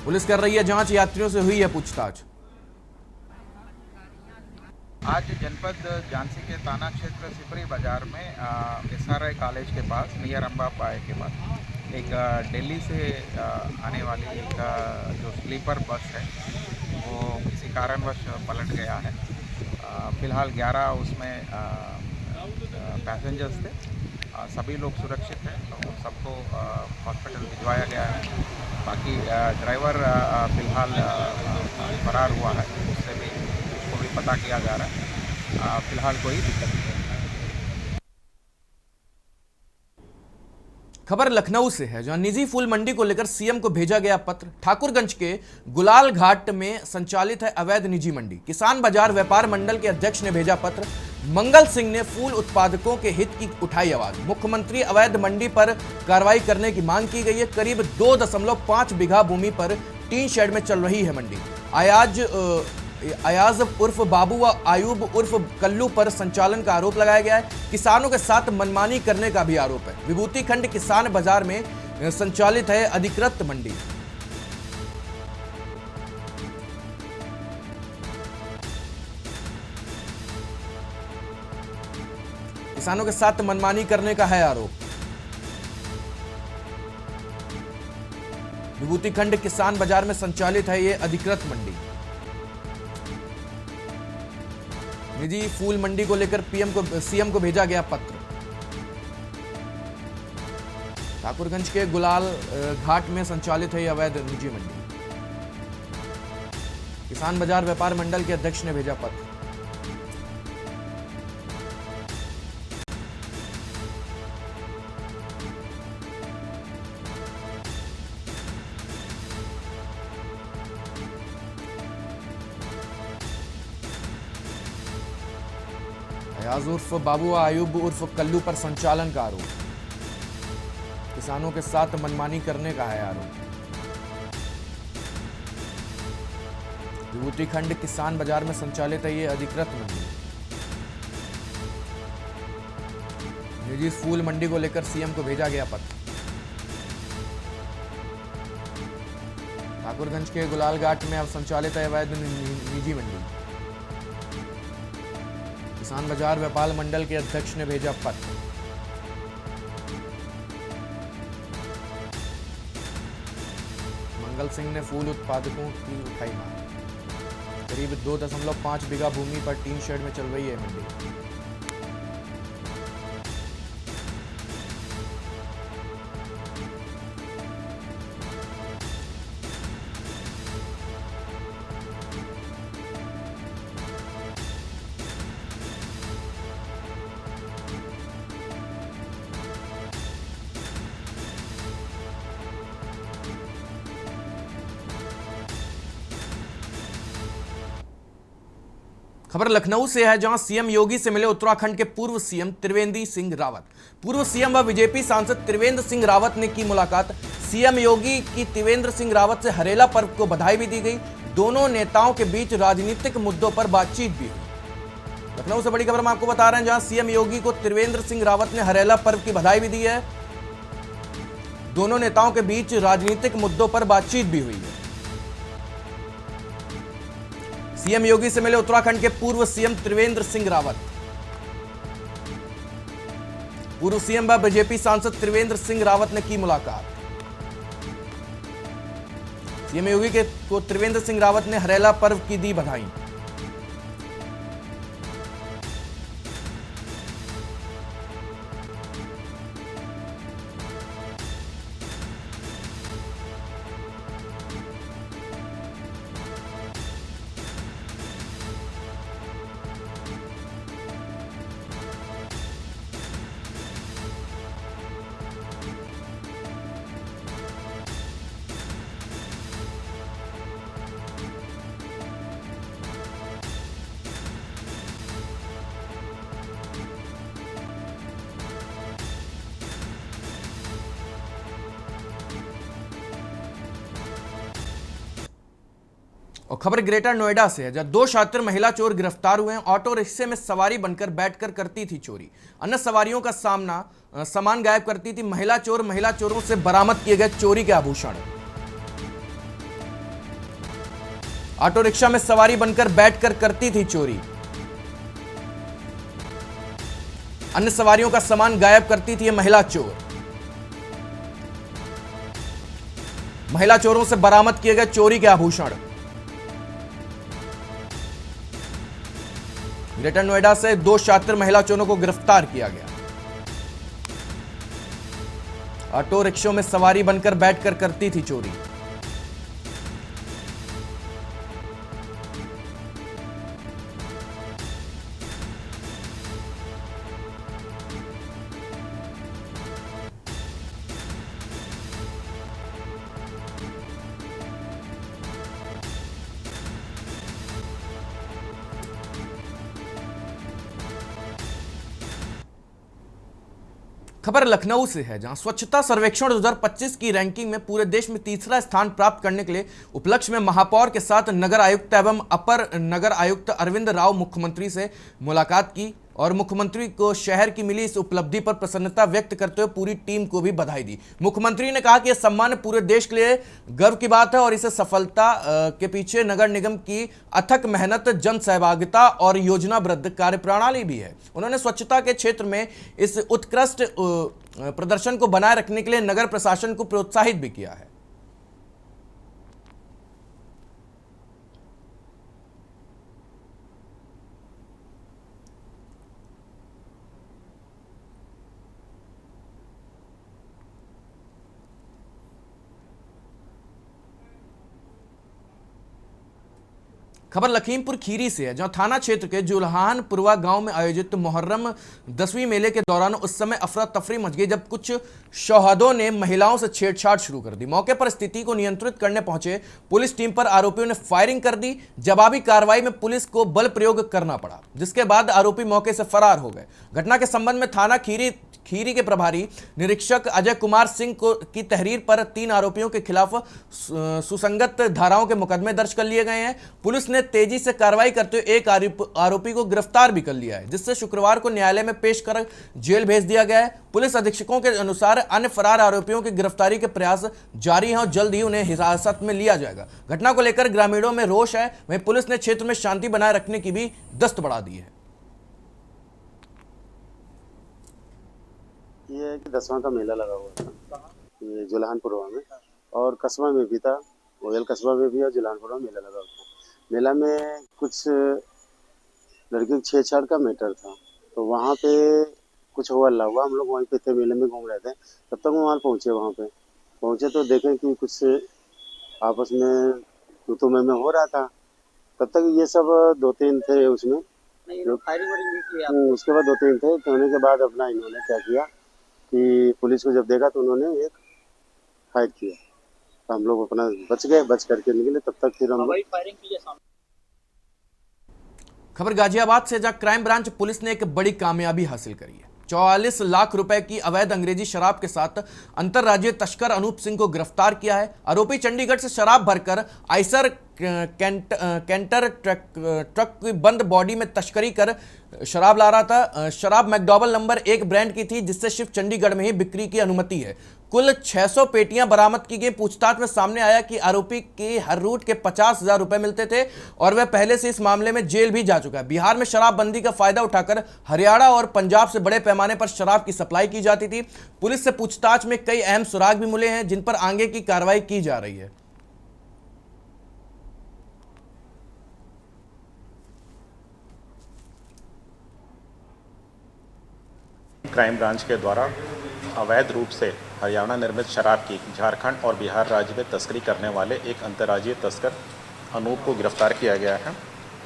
पुलिस कर रही है जांच। यात्रियों से हुई है पूछताछ। आज जनपद झांसी के थाना क्षेत्र सिपरी बाजार में SRI कॉलेज के पास नियर अम्बापाए के पास एक दिल्ली से आने वाली एक जो स्लीपर बस है वो किसी कारणवश पलट गया है। फिलहाल 11 उसमें पैसेंजर्स थे। सभी लोग सुरक्षित हैं, तो सबको हॉस्पिटल भिजवाया गया है। बाकी ड्राइवर फिलहाल फरार हुआ है, उससे भी पता किया जा रहा है। फिलहाल कोई दिक्कत नहीं है। खबर लखनऊ से है, जहां निजी फूल मंडी को लेकर सीएम को भेजा गया पत्र। ठाकुरगंज के गुलाल घाट में संचालित है अवैध निजी मंडी। किसान बाजार व्यापार मंडल के अध्यक्ष ने भेजा पत्र। मंगल सिंह ने फूल उत्पादकों के हित की उठाई आवाज। मुख्यमंत्री अवैध मंडी पर कार्रवाई करने की मांग की गई है। करीब 2.5 बीघा भूमि पर टीन शेड में चल रही है मंडी। अयाज उर्फ बाबू व आयूब उर्फ कल्लू पर संचालन का आरोप लगाया गया है। किसानों के साथ मनमानी करने का भी आरोप है। विभूति खंड किसान बाजार में संचालित है अधिकृत मंडी। किसानों के साथ मनमानी करने का है आरोप। विभूति खंड किसान बाजार में संचालित है ये अधिकृत मंडी। निजी फूल मंडी को लेकर सीएम को भेजा गया पत्र। ठाकुरगंज के गुलाल घाट में संचालित है अवैध निजी मंडी। किसान बाजार व्यापार मंडल के अध्यक्ष ने भेजा पत्र। अयाज उर्फ बाबू आयूब उर्फ कल्लू पर संचालन का आरोप। किसानों के साथ मनमानी करने का है आरोप। विभूति खंड किसान बाजार में संचालित है ये अधिकृत मंडी। निजी फूल मंडी को लेकर सीएम को भेजा गया पत्र। ठाकुरगंज के गुलाल घाट में अब संचालित है अवैध निजी मंडी। किसान बाजार व्यापार मंडल के अध्यक्ष ने भेजा पत्र। मंगल सिंह ने फूल उत्पादकों की उठाई मांग। करीब 2.5 बीघा भूमि पर टीन शेड में चल रही है मंडी। खबर लखनऊ से है, जहां सीएम योगी से मिले उत्तराखंड के पूर्व सीएम त्रिवेंद्र सिंह रावत। पूर्व सीएम व बीजेपी सांसद त्रिवेंद्र सिंह रावत ने की मुलाकात। सीएम योगी की त्रिवेंद्र सिंह रावत से हरेला पर्व को बधाई भी दी गई। दोनों नेताओं के बीच राजनीतिक मुद्दों पर बातचीत भी हुई। लखनऊ से बड़ी खबर हम आपको बता रहे हैं, जहां सीएम योगी को त्रिवेंद्र सिंह रावत ने हरेला पर्व की बधाई भी दी है। दोनों नेताओं के बीच राजनीतिक मुद्दों पर बातचीत भी हुई है। सीएम योगी से मिले उत्तराखंड के पूर्व सीएम त्रिवेंद्र सिंह रावत। पूर्व सीएम व बीजेपी सांसद त्रिवेंद्र सिंह रावत ने की मुलाकात। सीएम योगी को त्रिवेंद्र सिंह रावत ने हरेला पर्व की दी बधाई। और खबर ग्रेटर नोएडा से है, जहां 2 शातिर महिला चोर गिरफ्तार हुए हैं। ऑटो रिक्शे में सवारी बनकर बैठकर करती थी चोरी। अन्य सवारियों का सामान गायब करती थी महिला चोरों से बरामद किए गए चोरी के आभूषण। ऑटो रिक्शा में सवारी बनकर बैठकर करती थी चोरी। अन्य सवारियों का सामान गायब करती थी महिला चोर। महिला चोरों से बरामद किए गए चोरी के आभूषण। ग्रेटर नोएडा से 2 शातिर महिला चोरों को गिरफ्तार किया गया। ऑटो रिक्शों में सवारी बनकर बैठकर करती थी चोरी। खबर लखनऊ से है, जहां स्वच्छता सर्वेक्षण 2025 की रैंकिंग में पूरे देश में तीसरा स्थान प्राप्त करने के लिए उपलक्ष्य में महापौर के साथ नगर आयुक्त एवं अपर नगर आयुक्त अरविंद राव मुख्यमंत्री से मुलाकात की और मुख्यमंत्री को शहर की मिली इस उपलब्धि पर प्रसन्नता व्यक्त करते हुए पूरी टीम को भी बधाई दी। मुख्यमंत्री ने कहा कि यह सम्मान पूरे देश के लिए गर्व की बात है और इसे सफलता के पीछे नगर निगम की अथक मेहनत, जन सहभागिता और योजनाबद्ध कार्यप्रणाली भी है। उन्होंने स्वच्छता के क्षेत्र में इस उत्कृष्ट प्रदर्शन को बनाए रखने के लिए नगर प्रशासन को प्रोत्साहित भी किया है। खबर लखीमपुर खीरी से है, जहां थाना क्षेत्र के जुल्हानपुरवा गांव में आयोजित मुहर्रम 10वीं मेले के दौरान उस समय अफरा तफरी मच गई जब कुछ शौहदों ने महिलाओं से छेड़छाड़ शुरू कर दी। मौके पर स्थिति को नियंत्रित करने पहुंचे पुलिस टीम पर आरोपियों ने फायरिंग कर दी। जवाबी कार्रवाई में पुलिस को बल प्रयोग करना पड़ा, जिसके बाद आरोपी मौके से फरार हो गए। घटना के संबंध में थाना खीरी के प्रभारी निरीक्षक अजय कुमार सिंह की तहरीर पर 3 आरोपियों के खिलाफ सुसंगत धाराओं के मुकदमे दर्ज कर लिए गए हैं। पुलिस ने तेजी से कार्रवाई करते हुए एक आरोपी को गिरफ्तार भी कर लिया है, जिससे शुक्रवार को न्यायालय में पेश कर जेल भेज दिया गया है। पुलिस अधीक्षकों के अनुसार अन्य फरार आरोपियों की गिरफ्तारी के प्रयास जारी हैं और जल्द ही उन्हें हिरासत में लिया जाएगा। घटना को लेकर ग्रामीणों में रोष है, वहीं पुलिस ने क्षेत्र में शांति बनाए रखने की भी दस्त बढ़ा दी है। ये 10वां का मेला लगा हुआ था ये जुल्हानपुरवा में, और कस्बा में भी था, ओयल कस्बा में भी और जुल्हानपुरवा में मेला लगा हुआ था। मेला में कुछ लड़कियों की छेड़छाड़ का मैटर था, तो वहाँ पे कुछ हो हल्ला हुआ। हम लोग वहीं पे थे, मेले में घूम रहे थे, तब तक हम वहाँ पहुँचे। वहाँ पे पहुँचे तो देखें कि कुछ आपस में तो में हो रहा था। तब तक ये सब 2-3 थे उसमें, उसके बाद 2-3 थे। तो होने के बाद अपना इन्होंने क्या किया कि पुलिस को जब देखा तो उन्होंने एक फायर किया, तो हम लोग अपना बच गए, बच करके निकले। तब तक फिर हम खबर गाजियाबाद से, जहां क्राइम ब्रांच पुलिस ने एक बड़ी कामयाबी हासिल करी है। 44 लाख रुपए की अवैध अंग्रेजी शराब के साथ अंतरराज्यीय तस्कर अनूप सिंह को गिरफ्तार किया है। आरोपी चंडीगढ़ से शराब भरकर आइसर कैंटर ट्रक की बंद बॉडी में तस्करी कर शराब ला रहा था। शराब मैकडॉवल नंबर 1 ब्रांड की थी, जिससे सिर्फ चंडीगढ़ में ही बिक्री की अनुमति है। कुल 600 पेटियां बरामद की गई। पूछताछ में सामने आया कि आरोपी के हर रूट के 50,000 रुपए मिलते थे और वह पहले से इस मामले में जेल भी जा चुका है। बिहार में शराबबंदी का फायदा उठाकर हरियाणा और पंजाब से बड़े पैमाने पर शराब की सप्लाई की जाती थी। पुलिस से पूछताछ में कई अहम सुराग भी मिले हैं, जिन पर आगे की कार्रवाई की जा रही है। क्राइम ब्रांच के द्वारा अवैध रूप से हरियाणा निर्मित शराब की झारखंड और बिहार राज्य में तस्करी करने वाले एक अंतर्राज्यीय तस्कर अनूप को गिरफ्तार किया गया है,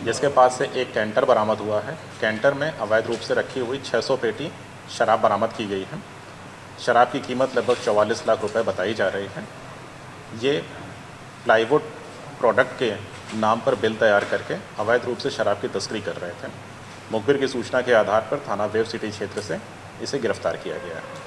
जिसके पास से एक कैंटर बरामद हुआ है। कैंटर में अवैध रूप से रखी हुई 600 पेटी शराब बरामद की गई है। शराब की कीमत लगभग 44 लाख रुपए बताई जा रही है। ये प्लाईवुड प्रोडक्ट के नाम पर बिल तैयार करके अवैध रूप से शराब की तस्करी कर रहे थे। मुखबिर की सूचना के आधार पर थाना वेव सिटी क्षेत्र से इसे गिरफ्तार किया गया है।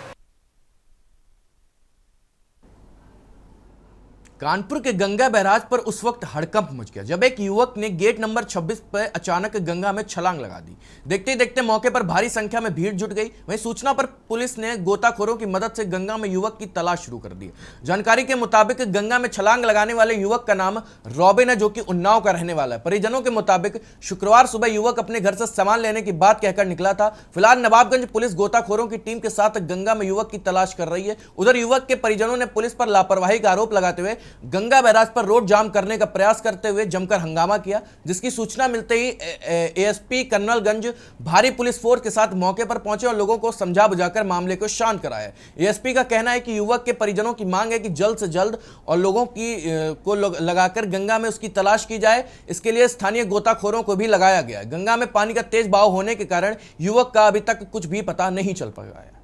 कानपुर के गंगा बैराज पर उस वक्त हड़कंप मच गया जब एक युवक ने गेट नंबर 26 पर अचानक गंगा में छलांग लगा दी। देखते ही देखते मौके पर भारी संख्या में भीड़ जुट गई। वहीं सूचना पर पुलिस ने गोताखोरों की मदद से गंगा में युवक की तलाश शुरू कर दी। जानकारी के मुताबिक गंगा में छलांग लगाने वाले युवक का नाम रॉबिन है, जो कि उन्नाव का रहने वाला है। परिजनों के मुताबिक शुक्रवार सुबह युवक अपने घर से सामान लेने की बात कहकर निकला था। फिलहाल नवाबगंज पुलिस गोताखोरों की टीम के साथ गंगा में युवक की तलाश कर रही है। उधर युवक के परिजनों ने पुलिस पर लापरवाही का आरोप लगाते हुए गंगा बैराज पर रोड जाम करने का प्रयास करते हुए जमकर हंगामा किया, जिसकी सूचना मिलते ही एएसपी कन्नलगंज भारी पुलिस फोर्स के साथ मौके पर पहुंचे और लोगों को समझा बुझाकर मामले को शांत कराया। एएसपी का कहना है कि युवक के परिजनों की मांग है कि जल्द से जल्द और लोगों को लगाकर गंगा में उसकी तलाश की जाए। इसके लिए स्थानीय गोताखोरों को भी लगाया गया है। गंगा में पानी का तेज बहाव होने के कारण युवक का अभी तक कुछ भी पता नहीं चल पाया है।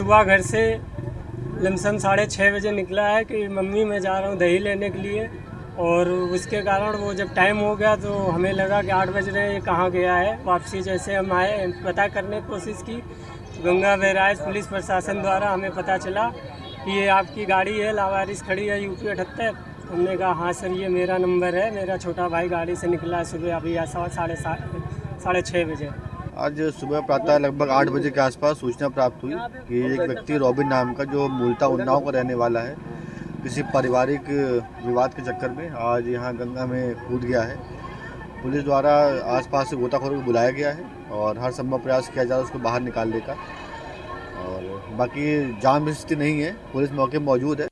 सुबह घर से लमसम 6:30 बजे निकला है कि मम्मी मैं जा रहा हूँ दही लेने के लिए, और उसके कारण वो जब टाइम हो गया तो हमें लगा कि 8 बज रहे हैं, ये कहाँ गया है। वापसी जैसे हम आए, पता करने की कोशिश की तो गंगा बैराज पुलिस प्रशासन द्वारा हमें पता चला कि ये आपकी गाड़ी है, लावारिस खड़ी है UP 78। हमने कहा हाँ सर ये मेरा नंबर है, मेरा छोटा भाई गाड़ी से निकला सुबह अभी 6:30 बजे। आज सुबह प्रातः लगभग 8 बजे के आसपास सूचना प्राप्त हुई कि एक व्यक्ति रॉबिन नाम का, जो मूलतः उन्नाव का रहने वाला है, किसी पारिवारिक विवाद के चक्कर में आज यहाँ गंगा में कूद गया है। पुलिस द्वारा आसपास से गोताखोरों को बुलाया गया है और हर संभव प्रयास किया जा रहा है उसको बाहर निकालने का। और बाकी जान में स्थिति नहीं है, पुलिस मौके पर मौजूद है।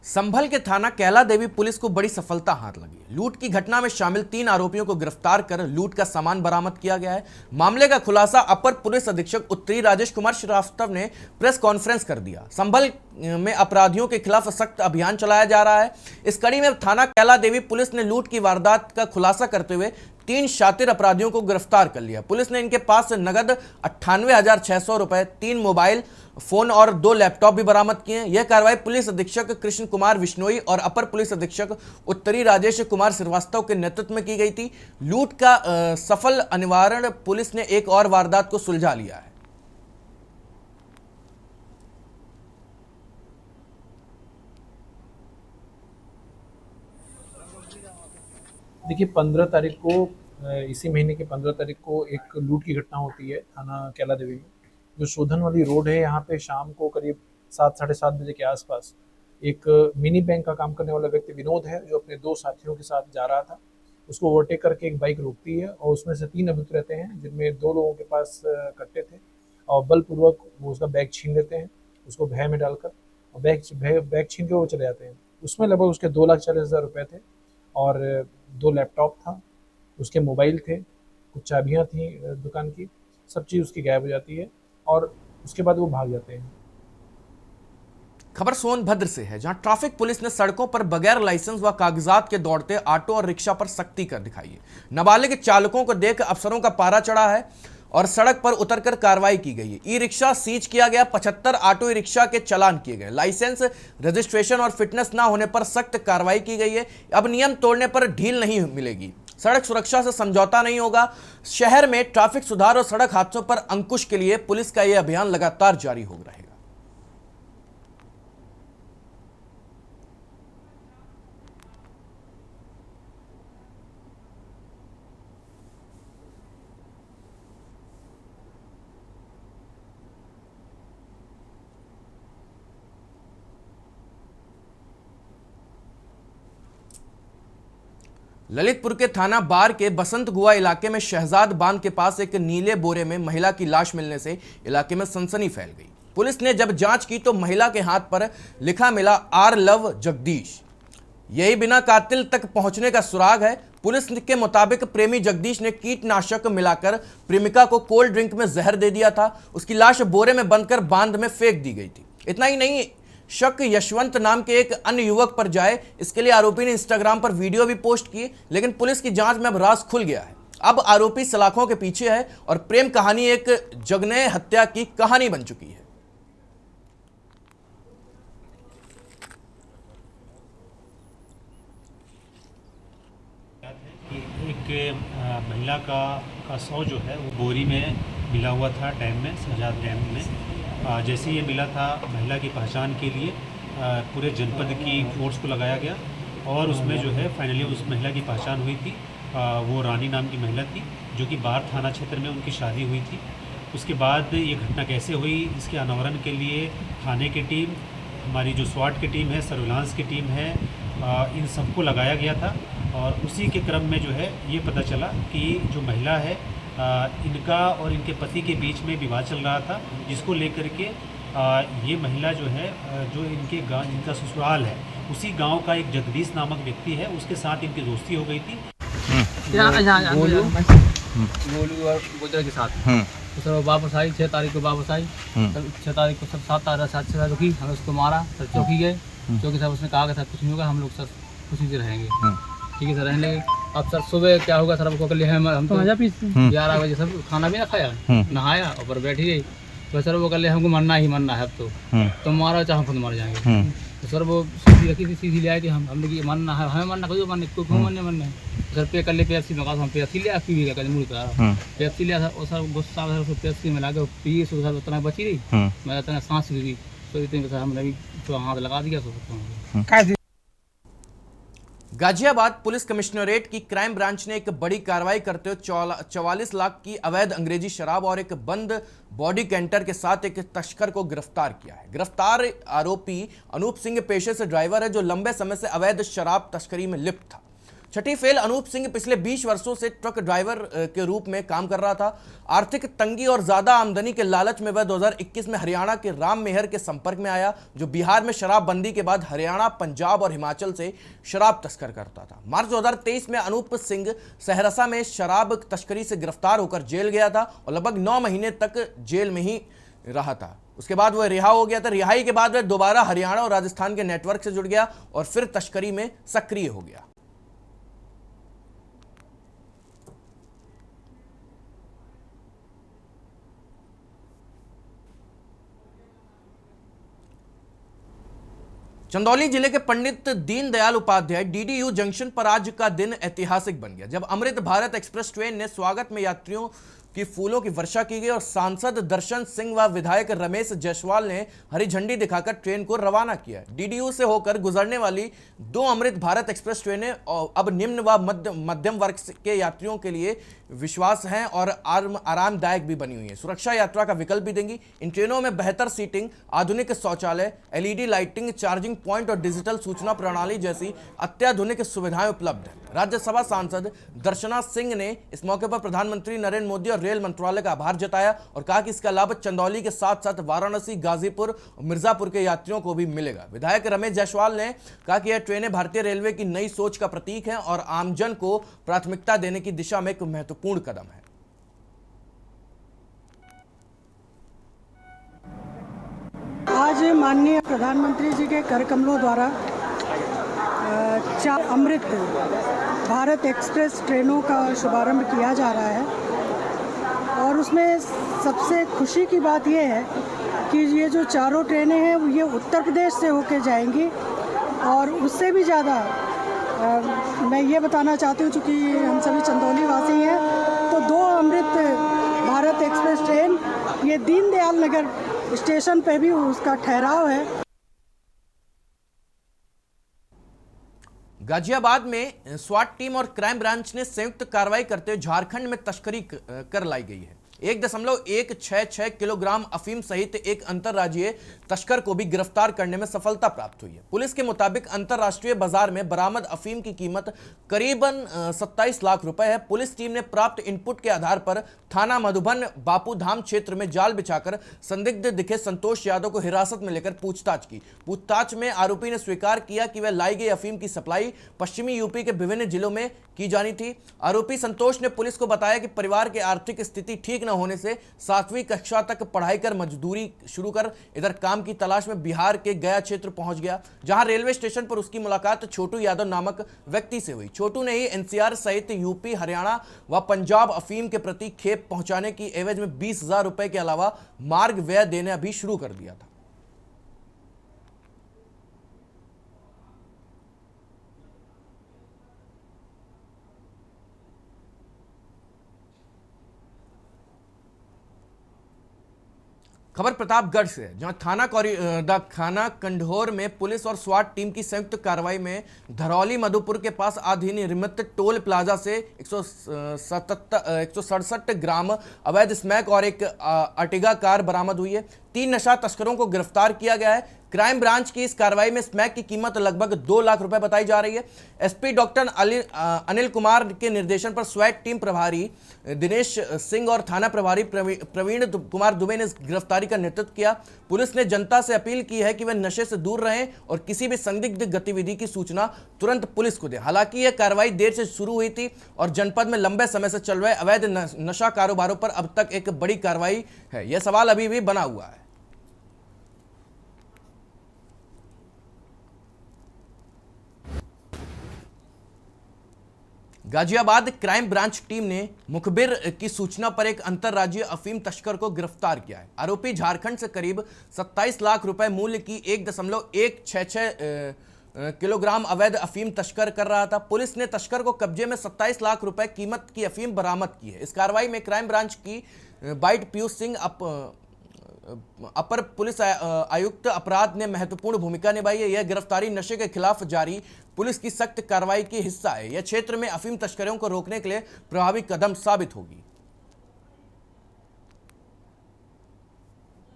संभल के थाना कैला देवी पुलिस को बड़ी सफलता हाथ लगी। लूट की घटना में शामिल 3 आरोपियों को गिरफ्तार कर लूट का सामान बरामद किया गया है। मामले का खुलासा अपर पुलिस अधीक्षक उत्तरी राजेश कुमार श्रीवास्तव ने प्रेस कॉन्फ्रेंस कर दिया। संभल में अपराधियों के खिलाफ सख्त अभियान चलाया जा रहा है। इस कड़ी में थाना कैला देवी पुलिस ने लूट की वारदात का खुलासा करते हुए 3 शातिर अपराधियों को गिरफ्तार कर लिया। पुलिस ने इनके पास से नगद 98,600 रुपए, 3 मोबाइल फोन और 2 लैपटॉप भी बरामद किए। यह कार्रवाई पुलिस अधीक्षक कृष्ण कुमार विश्नोई और अपर पुलिस अधीक्षक उत्तरी राजेश कुमार श्रीवास्तव के नेतृत्व में की गई थी। लूट का सफल निवारण पुलिस ने एक और वारदात को सुलझा लिया है। देखिए 15 तारीख को, इसी महीने के 15 तारीख को एक लूट की घटना होती है थाना कैला देवी में। जो शोधन वाली रोड है, यहाँ पे शाम को करीब 7 साढ़े 7 बजे के आसपास एक मिनी बैंक का काम करने वाला व्यक्ति विनोद है, जो अपने 2 साथियों के साथ जा रहा था। उसको ओवरटेक करके एक बाइक रोकती है और उसमें से 3 अभियुक्त रहते हैं, जिनमें 2 लोगों के पास कट्टे थे और बलपूर्वक वो उसका बैग छीन लेते हैं, उसको भय में डालकर, और बैग छीन के वो चले जाते हैं। उसमें लगभग उसके 2,40,000 रुपये थे और 2 लैपटॉप था, उसके मोबाइल थे, कुछ चाबियाँ थी दुकान की, सब चीज़ उसकी गायब हो जाती है और उसके बाद वो भाग जाते हैं। खबर सोनभद्र से है, जहां ट्रैफिक पुलिस ने सड़कों पर बगैर लाइसेंस व कागजात के दौड़ते ऑटो और रिक्शा पर सख्ती कर दिखाई है। नाबालिग चालकों को देख अफसरों का पारा चढ़ा है और सड़क पर उतरकर कार्रवाई की गई है। ई रिक्शा सीज किया गया, 75 ऑटो रिक्शा के चालान किए गए। लाइसेंस, रजिस्ट्रेशन और फिटनेस ना होने पर सख्त कार्रवाई की गई है। अब नियम तोड़ने पर ढील नहीं मिलेगी। सड़क सुरक्षा से समझौता नहीं होगा। शहर में ट्रैफिक सुधार और सड़क हादसों पर अंकुश के लिए पुलिस का यह अभियान लगातार जारी हो रहेगा। ललितपुर के थाना बार के बसंत गुआ इलाके में शहजाद बांध के पास एक नीले बोरे में महिला की लाश मिलने से इलाके में सनसनी फैल गई। पुलिस ने जब जांच की तो महिला के हाथ पर लिखा मिला आर लव जगदीश। यही बिना कातिल तक पहुंचने का सुराग है। पुलिस के मुताबिक प्रेमी जगदीश ने कीटनाशक मिलाकर प्रेमिका को कोल्ड ड्रिंक में जहर दे दिया था। उसकी लाश बोरे में बंदकर बांध में फेंक दी गई थी। इतना ही नहीं, शक यशवंत नाम के एक अन्य युवक पर जाए, इसके लिए आरोपी ने इंस्टाग्राम पर वीडियो भी पोस्ट किए, लेकिन पुलिस की जांच में अब राज खुल गया है। अब आरोपी सलाखों के पीछे है और प्रेम कहानी एक जगन्य हत्या की कहानी बन चुकी है। एक महिला का शव जो है वो बोरी में मिला हुआ था डैम में, शहजाद डैम में। जैसे ये मिला था, महिला की पहचान के लिए पूरे जनपद की फोर्स को लगाया गया और उसमें जो है फाइनली उस महिला की पहचान हुई थी। वो रानी नाम की महिला थी, जो कि बार थाना क्षेत्र में उनकी शादी हुई थी। उसके बाद ये घटना कैसे हुई, इसके अनावरण के लिए थाने की टीम, हमारी जो स्वाट की टीम है, सर्विलांस की टीम है, इन सबको लगाया गया था। और उसी के क्रम में जो है ये पता चला कि जो महिला है, इनका और इनके पति के बीच में विवाद चल रहा था, जिसको लेकर के ये महिला जो है, जो इनके गांव, इनका ससुराल है, उसी गांव का एक जगदीश नामक व्यक्ति है, उसके साथ इनकी दोस्ती हो गई थी। गोलू और गुजर के साथ तो सर वापस आई, 6 तारीख को वापस आई। 6 तारीख को सब 7 तारीख से रुकी, हमें उसको मारा, सर चौकी गए। चौकी साहब उसने कहा कि सर कुछ नहीं होगा, हम लोग सर खुशी से रहेंगे। ठीक है सर, रहने लगे। अब सर सुबह क्या होगा सर, आपको कल हम तो 11 बजे सब खाना भी ना खाया, नहाया और बैठ गई। तो सर वो कल हमको मरना ही मरना है, अब तो मारो चाहे खुद मर जाएंगे। तो सर वो सीधी रखी थी, सीधी ले आई थी। हमने कि मानना है, हमें मानना कोई मानने को क्यों मानने है। सर पे कर ले पेप्सी मंगा, हम पेप्सी लिया, पी भी क्या मुँह करा पेप्सी लिया था। और सर गुस्सा था, उसको पेप्सी में लाकर पी, सर उतना बची रही, मैं इतना सांस ली, तो इतने सर हमने भी तो हाथ लगा दिया। सो गाजियाबाद पुलिस कमिश्नरेट की क्राइम ब्रांच ने एक बड़ी कार्रवाई करते हुए 44 लाख की अवैध अंग्रेजी शराब और एक बंद बॉडी कैंटर के साथ एक तस्कर को गिरफ्तार किया है। गिरफ्तार आरोपी अनूप सिंह पेशे से ड्राइवर है, जो लंबे समय से अवैध शराब तस्करी में लिप्त था। छठी फेल अनूप सिंह पिछले 20 वर्षों से ट्रक ड्राइवर के रूप में काम कर रहा था। आर्थिक तंगी और ज्यादा आमदनी के लालच में वह 2021 में हरियाणा के राम मेहर के संपर्क में आया, जो बिहार में शराबबंदी के बाद हरियाणा, पंजाब और हिमाचल से शराब तस्कर करता था। मार्च 2023 में अनूप सिंह सहरसा में शराब तस्करी से गिरफ्तार होकर जेल गया था और लगभग 9 महीने तक जेल में ही रहा था। उसके बाद वह रिहा हो गया था। रिहाई के बाद वह दोबारा हरियाणा और राजस्थान के नेटवर्क से जुड़ गया और फिर तस्करी में सक्रिय हो गया। चंदौली जिले के पंडित दीनदयाल उपाध्याय डीडीयू जंक्शन पर आज का दिन ऐतिहासिक बन गया, जब अमृत भारत एक्सप्रेस ट्रेन ने स्वागत में यात्रियों की फूलों की वर्षा की गई और सांसद दर्शन सिंह व विधायक रमेश जायसवाल ने हरी झंडी दिखाकर ट्रेन को रवाना किया। डीडीयू से होकर गुजरने वाली 2 अमृत भारत एक्सप्रेस ट्रेनें अब निम्न व मध्यम वर्ग के यात्रियों के लिए विश्वास हैं और आरामदायक भी बनी हुई है। सुरक्षा यात्रा का विकल्प भी देंगी। इन ट्रेनों में बेहतर सीटिंग, आधुनिक शौचालय, एलईडी लाइटिंग, चार्जिंग पॉइंट और डिजिटल सूचना प्रणाली जैसी अत्याधुनिक सुविधाएं उपलब्ध हैं। राज्यसभा सांसद दर्शना सिंह ने इस मौके पर प्रधानमंत्री नरेंद्र मोदी और रेल मंत्रालय का आभार जताया और कहा कि इसका लाभ चंदौली के साथ साथ वाराणसी, गाजीपुर और मिर्जापुर के यात्रियों को भी मिलेगा। विधायक रमेश जायसवाल ने कहा कि यह ट्रेनें भारतीय रेलवे की नई सोच का प्रतीक हैं और आमजन को प्राथमिकता देने की दिशा में एक महत्वपूर्ण कदम है। आज माननीय प्रधानमंत्री जी के कर कमलों द्वारा अमृत भारत एक्सप्रेस ट्रेनों का शुभारंभ किया जा रहा है और उसमें सबसे खुशी की बात यह है कि ये जो चारों ट्रेनें हैं ये उत्तर प्रदेश से होकर जाएंगी और उससे भी ज़्यादा मैं ये बताना चाहती हूँ, चूँकि हम सभी चंदौली वासी हैं, तो 2 अमृत भारत एक्सप्रेस ट्रेन ये दीनदयाल नगर स्टेशन पे भी उसका ठहराव है। गाजियाबाद में स्वाट टीम और क्राइम ब्रांच ने संयुक्त कार्रवाई करते हुए झारखंड में तस्करी कर लाई गई है। 1.166 किलोग्राम अफीम सहित एक अंतर्राज्यीय तस्कर को भी गिरफ्तार करने में सफलता प्राप्त हुई है। पुलिस के मुताबिक अंतर्राष्ट्रीय बाजार में बरामद अफीम की कीमत करीबन 27 लाख रुपए है। पुलिस टीम ने प्राप्त इनपुट के आधार पर थाना मधुबन बापूधाम क्षेत्र में जाल बिछाकर संदिग्ध दिखे संतोष यादव को हिरासत में लेकर पूछताछ की। पूछताछ में आरोपी ने स्वीकार किया कि वह लाई गई अफीम की सप्लाई पश्चिमी यूपी के विभिन्न जिलों में की जानी थी। आरोपी संतोष ने पुलिस को बताया कि परिवार की आर्थिक स्थिति ठीक न होने से 7वीं कक्षा तक पढ़ाई कर मजदूरी शुरू कर इधर काम की तलाश में बिहार के गया क्षेत्र पहुंच गया, जहां रेलवे स्टेशन पर उसकी मुलाकात छोटू यादव नामक व्यक्ति से हुई। छोटू ने ही एनसीआर सहित यूपी, हरियाणा व पंजाब अफीम के प्रति खेप पहुंचाने की एवज में 20,000 रुपए के अलावा मार्ग व्यय देना भी शुरू कर दिया था। खबर प्रतापगढ़ से है, जहां थाना कंढोर में पुलिस और स्वाट टीम की संयुक्त कार्रवाई में धरौली मधुपुर के पास अधिनिर्मित टोल प्लाजा से 167 ग्राम अवैध स्मैक और एक अर्टिगा कार बरामद हुई है। 3 नशा तस्करों को गिरफ्तार किया गया है। क्राइम ब्रांच की इस कार्रवाई में स्मैक की कीमत लगभग 2 लाख रुपए बताई जा रही है। एसपी डॉक्टर अनिल कुमार के निर्देशन पर स्वैट टीम प्रभारी दिनेश सिंह और थाना प्रभारी प्रवीण कुमार दुबे ने गिरफ्तारी का नेतृत्व किया। पुलिस ने जनता से अपील की है कि वे नशे से दूर रहें और किसी भी संदिग्ध गतिविधि की सूचना तुरंत पुलिस को दें। हालांकि यह कार्रवाई देर से शुरू हुई थी और जनपद में लंबे समय से चल रहे अवैध नशा कारोबारों पर अब तक एक बड़ी कार्रवाई है, यह सवाल अभी भी बना हुआ है। गाजियाबाद क्राइम ब्रांच टीम ने मुखबिर की सूचना पर एक अंतर्राज्यीय अफीम तस्कर को गिरफ्तार किया है। आरोपी झारखंड से करीब 27 लाख रुपए मूल्य की 1.166 किलोग्राम अवैध अफीम तस्कर कर रहा था। पुलिस ने तस्कर को कब्जे में 27 लाख रुपए कीमत की अफीम बरामद की है। इस कार्रवाई में क्राइम ब्रांच की बाइट पीयूष सिंह अपर पुलिस आयुक्त अपराध ने महत्वपूर्ण भूमिका निभाई है। यह गिरफ्तारी नशे के खिलाफ जारी पुलिस की सख्त कार्रवाई की हिस्सा है। यह क्षेत्र में अफीम तस्करों को रोकने के लिए प्रभावी कदम साबित होगी।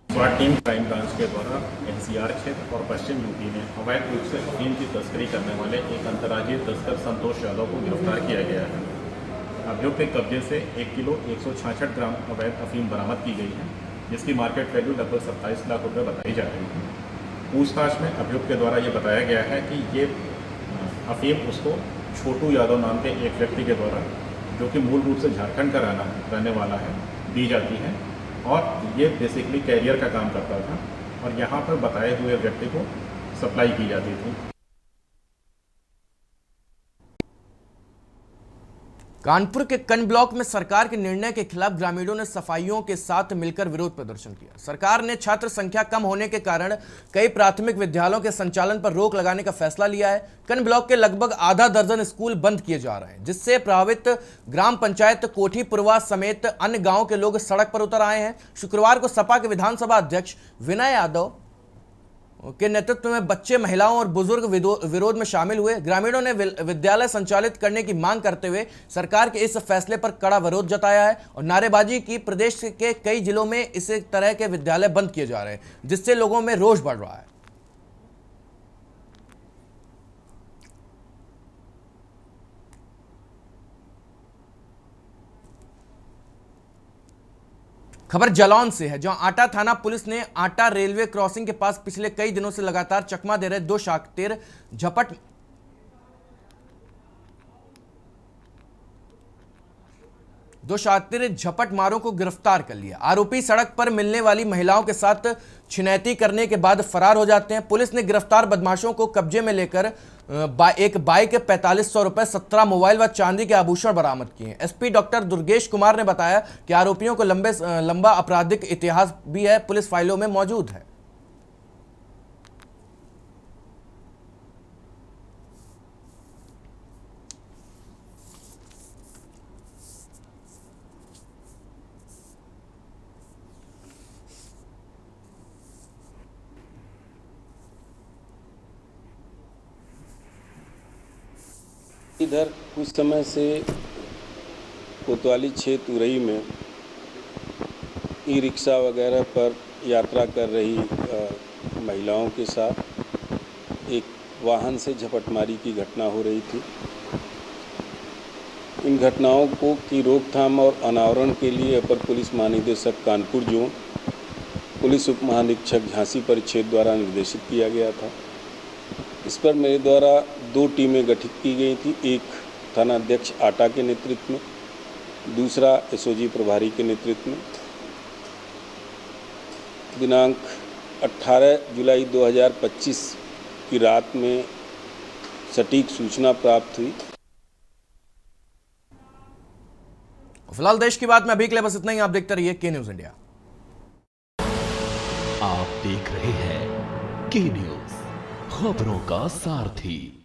स्वाट टीम क्राइम ब्रांच के द्वारा एनसीआर क्षेत्र और पश्चिम यूपी में अवैध रूप से अफीम की तस्करी करने वाले एक अंतर्राज्यीय तस्कर संतोष यादव को गिरफ्तार किया गया है। अभियुक्त के कब्जे से 1 किलो 166 ग्राम अवैध अफीम बरामद की गई है, जिसकी मार्केट वैल्यू लगभग 27 लाख रुपए बताई जा रही है। पूछताछ में अभियुक्त के द्वारा ये बताया गया है कि ये अफीम उसको छोटू यादव नाम के एक व्यक्ति के द्वारा, जो कि मूल रूप से झारखंड का रहने वाला है, दी जाती है और ये बेसिकली कैरियर का काम करता था और यहाँ पर बताए हुए व्यक्ति को सप्लाई की जाती थी। कानपुर के कन ब्लॉक में सरकार के निर्णय के खिलाफ ग्रामीणों ने सफाइयों के साथ मिलकर विरोध प्रदर्शन किया। सरकार ने छात्र संख्या कम होने के कारण कई प्राथमिक विद्यालयों के संचालन पर रोक लगाने का फैसला लिया है। कन ब्लॉक के लगभग आधा दर्जन स्कूल बंद किए जा रहे हैं, जिससे प्रभावित ग्राम पंचायत कोठीपुरवा समेत अन्य गाँव के लोग सड़क पर उतर आए हैं। शुक्रवार को सपा के विधानसभा अध्यक्ष विनय यादव के नेतृत्व में बच्चे, महिलाओं और बुजुर्ग विरोध में शामिल हुए। ग्रामीणों ने विद्यालय संचालित करने की मांग करते हुए सरकार के इस फैसले पर कड़ा विरोध जताया है और नारेबाजी की। प्रदेश के कई जिलों में इस तरह के विद्यालय बंद किए जा रहे हैं, जिससे लोगों में रोष बढ़ रहा है। खबर जालौन से है, जहां आटा थाना पुलिस ने आटा रेलवे क्रॉसिंग के पास पिछले कई दिनों से लगातार चकमा दे रहे दो शातिर झपट मारों को गिरफ्तार कर लिया। आरोपी सड़क पर मिलने वाली महिलाओं के साथ छिनैती करने के बाद फरार हो जाते हैं। पुलिस ने गिरफ्तार बदमाशों को कब्जे में लेकर एक बाइक, 4500 रुपए, 17 मोबाइल व चांदी के आभूषण बरामद किए हैं। एसपी डॉक्टर दुर्गेश कुमार ने बताया कि आरोपियों को लंबा आपराधिक इतिहास भी है, पुलिस फाइलों में मौजूद है। इधर कुछ समय से कोतवाली क्षेत्र उरई में ई रिक्शा वगैरह पर यात्रा कर रही महिलाओं के साथ एक वाहन से झपटमारी की घटना हो रही थी। इन घटनाओं की रोकथाम और अनावरण के लिए अपर पुलिस महानिदेशक कानपुर जोन, पुलिस उप महानिरीक्षक झांसी परिक्षेत्र द्वारा निर्देशित किया गया था। इस पर मेरे द्वारा 2 टीमें गठित की गई थी, एक थानाध्यक्ष आटा के नेतृत्व में, दूसरा एसओजी प्रभारी के नेतृत्व में। दिनांक 18 जुलाई 2025 की रात में सटीक सूचना प्राप्त हुई। फिलहाल देश की बात में अभी के लिए बस इतना ही। आप देखते रहिए के न्यूज इंडिया। आप देख रहे हैं के न्यूज, खबरों का सारथी।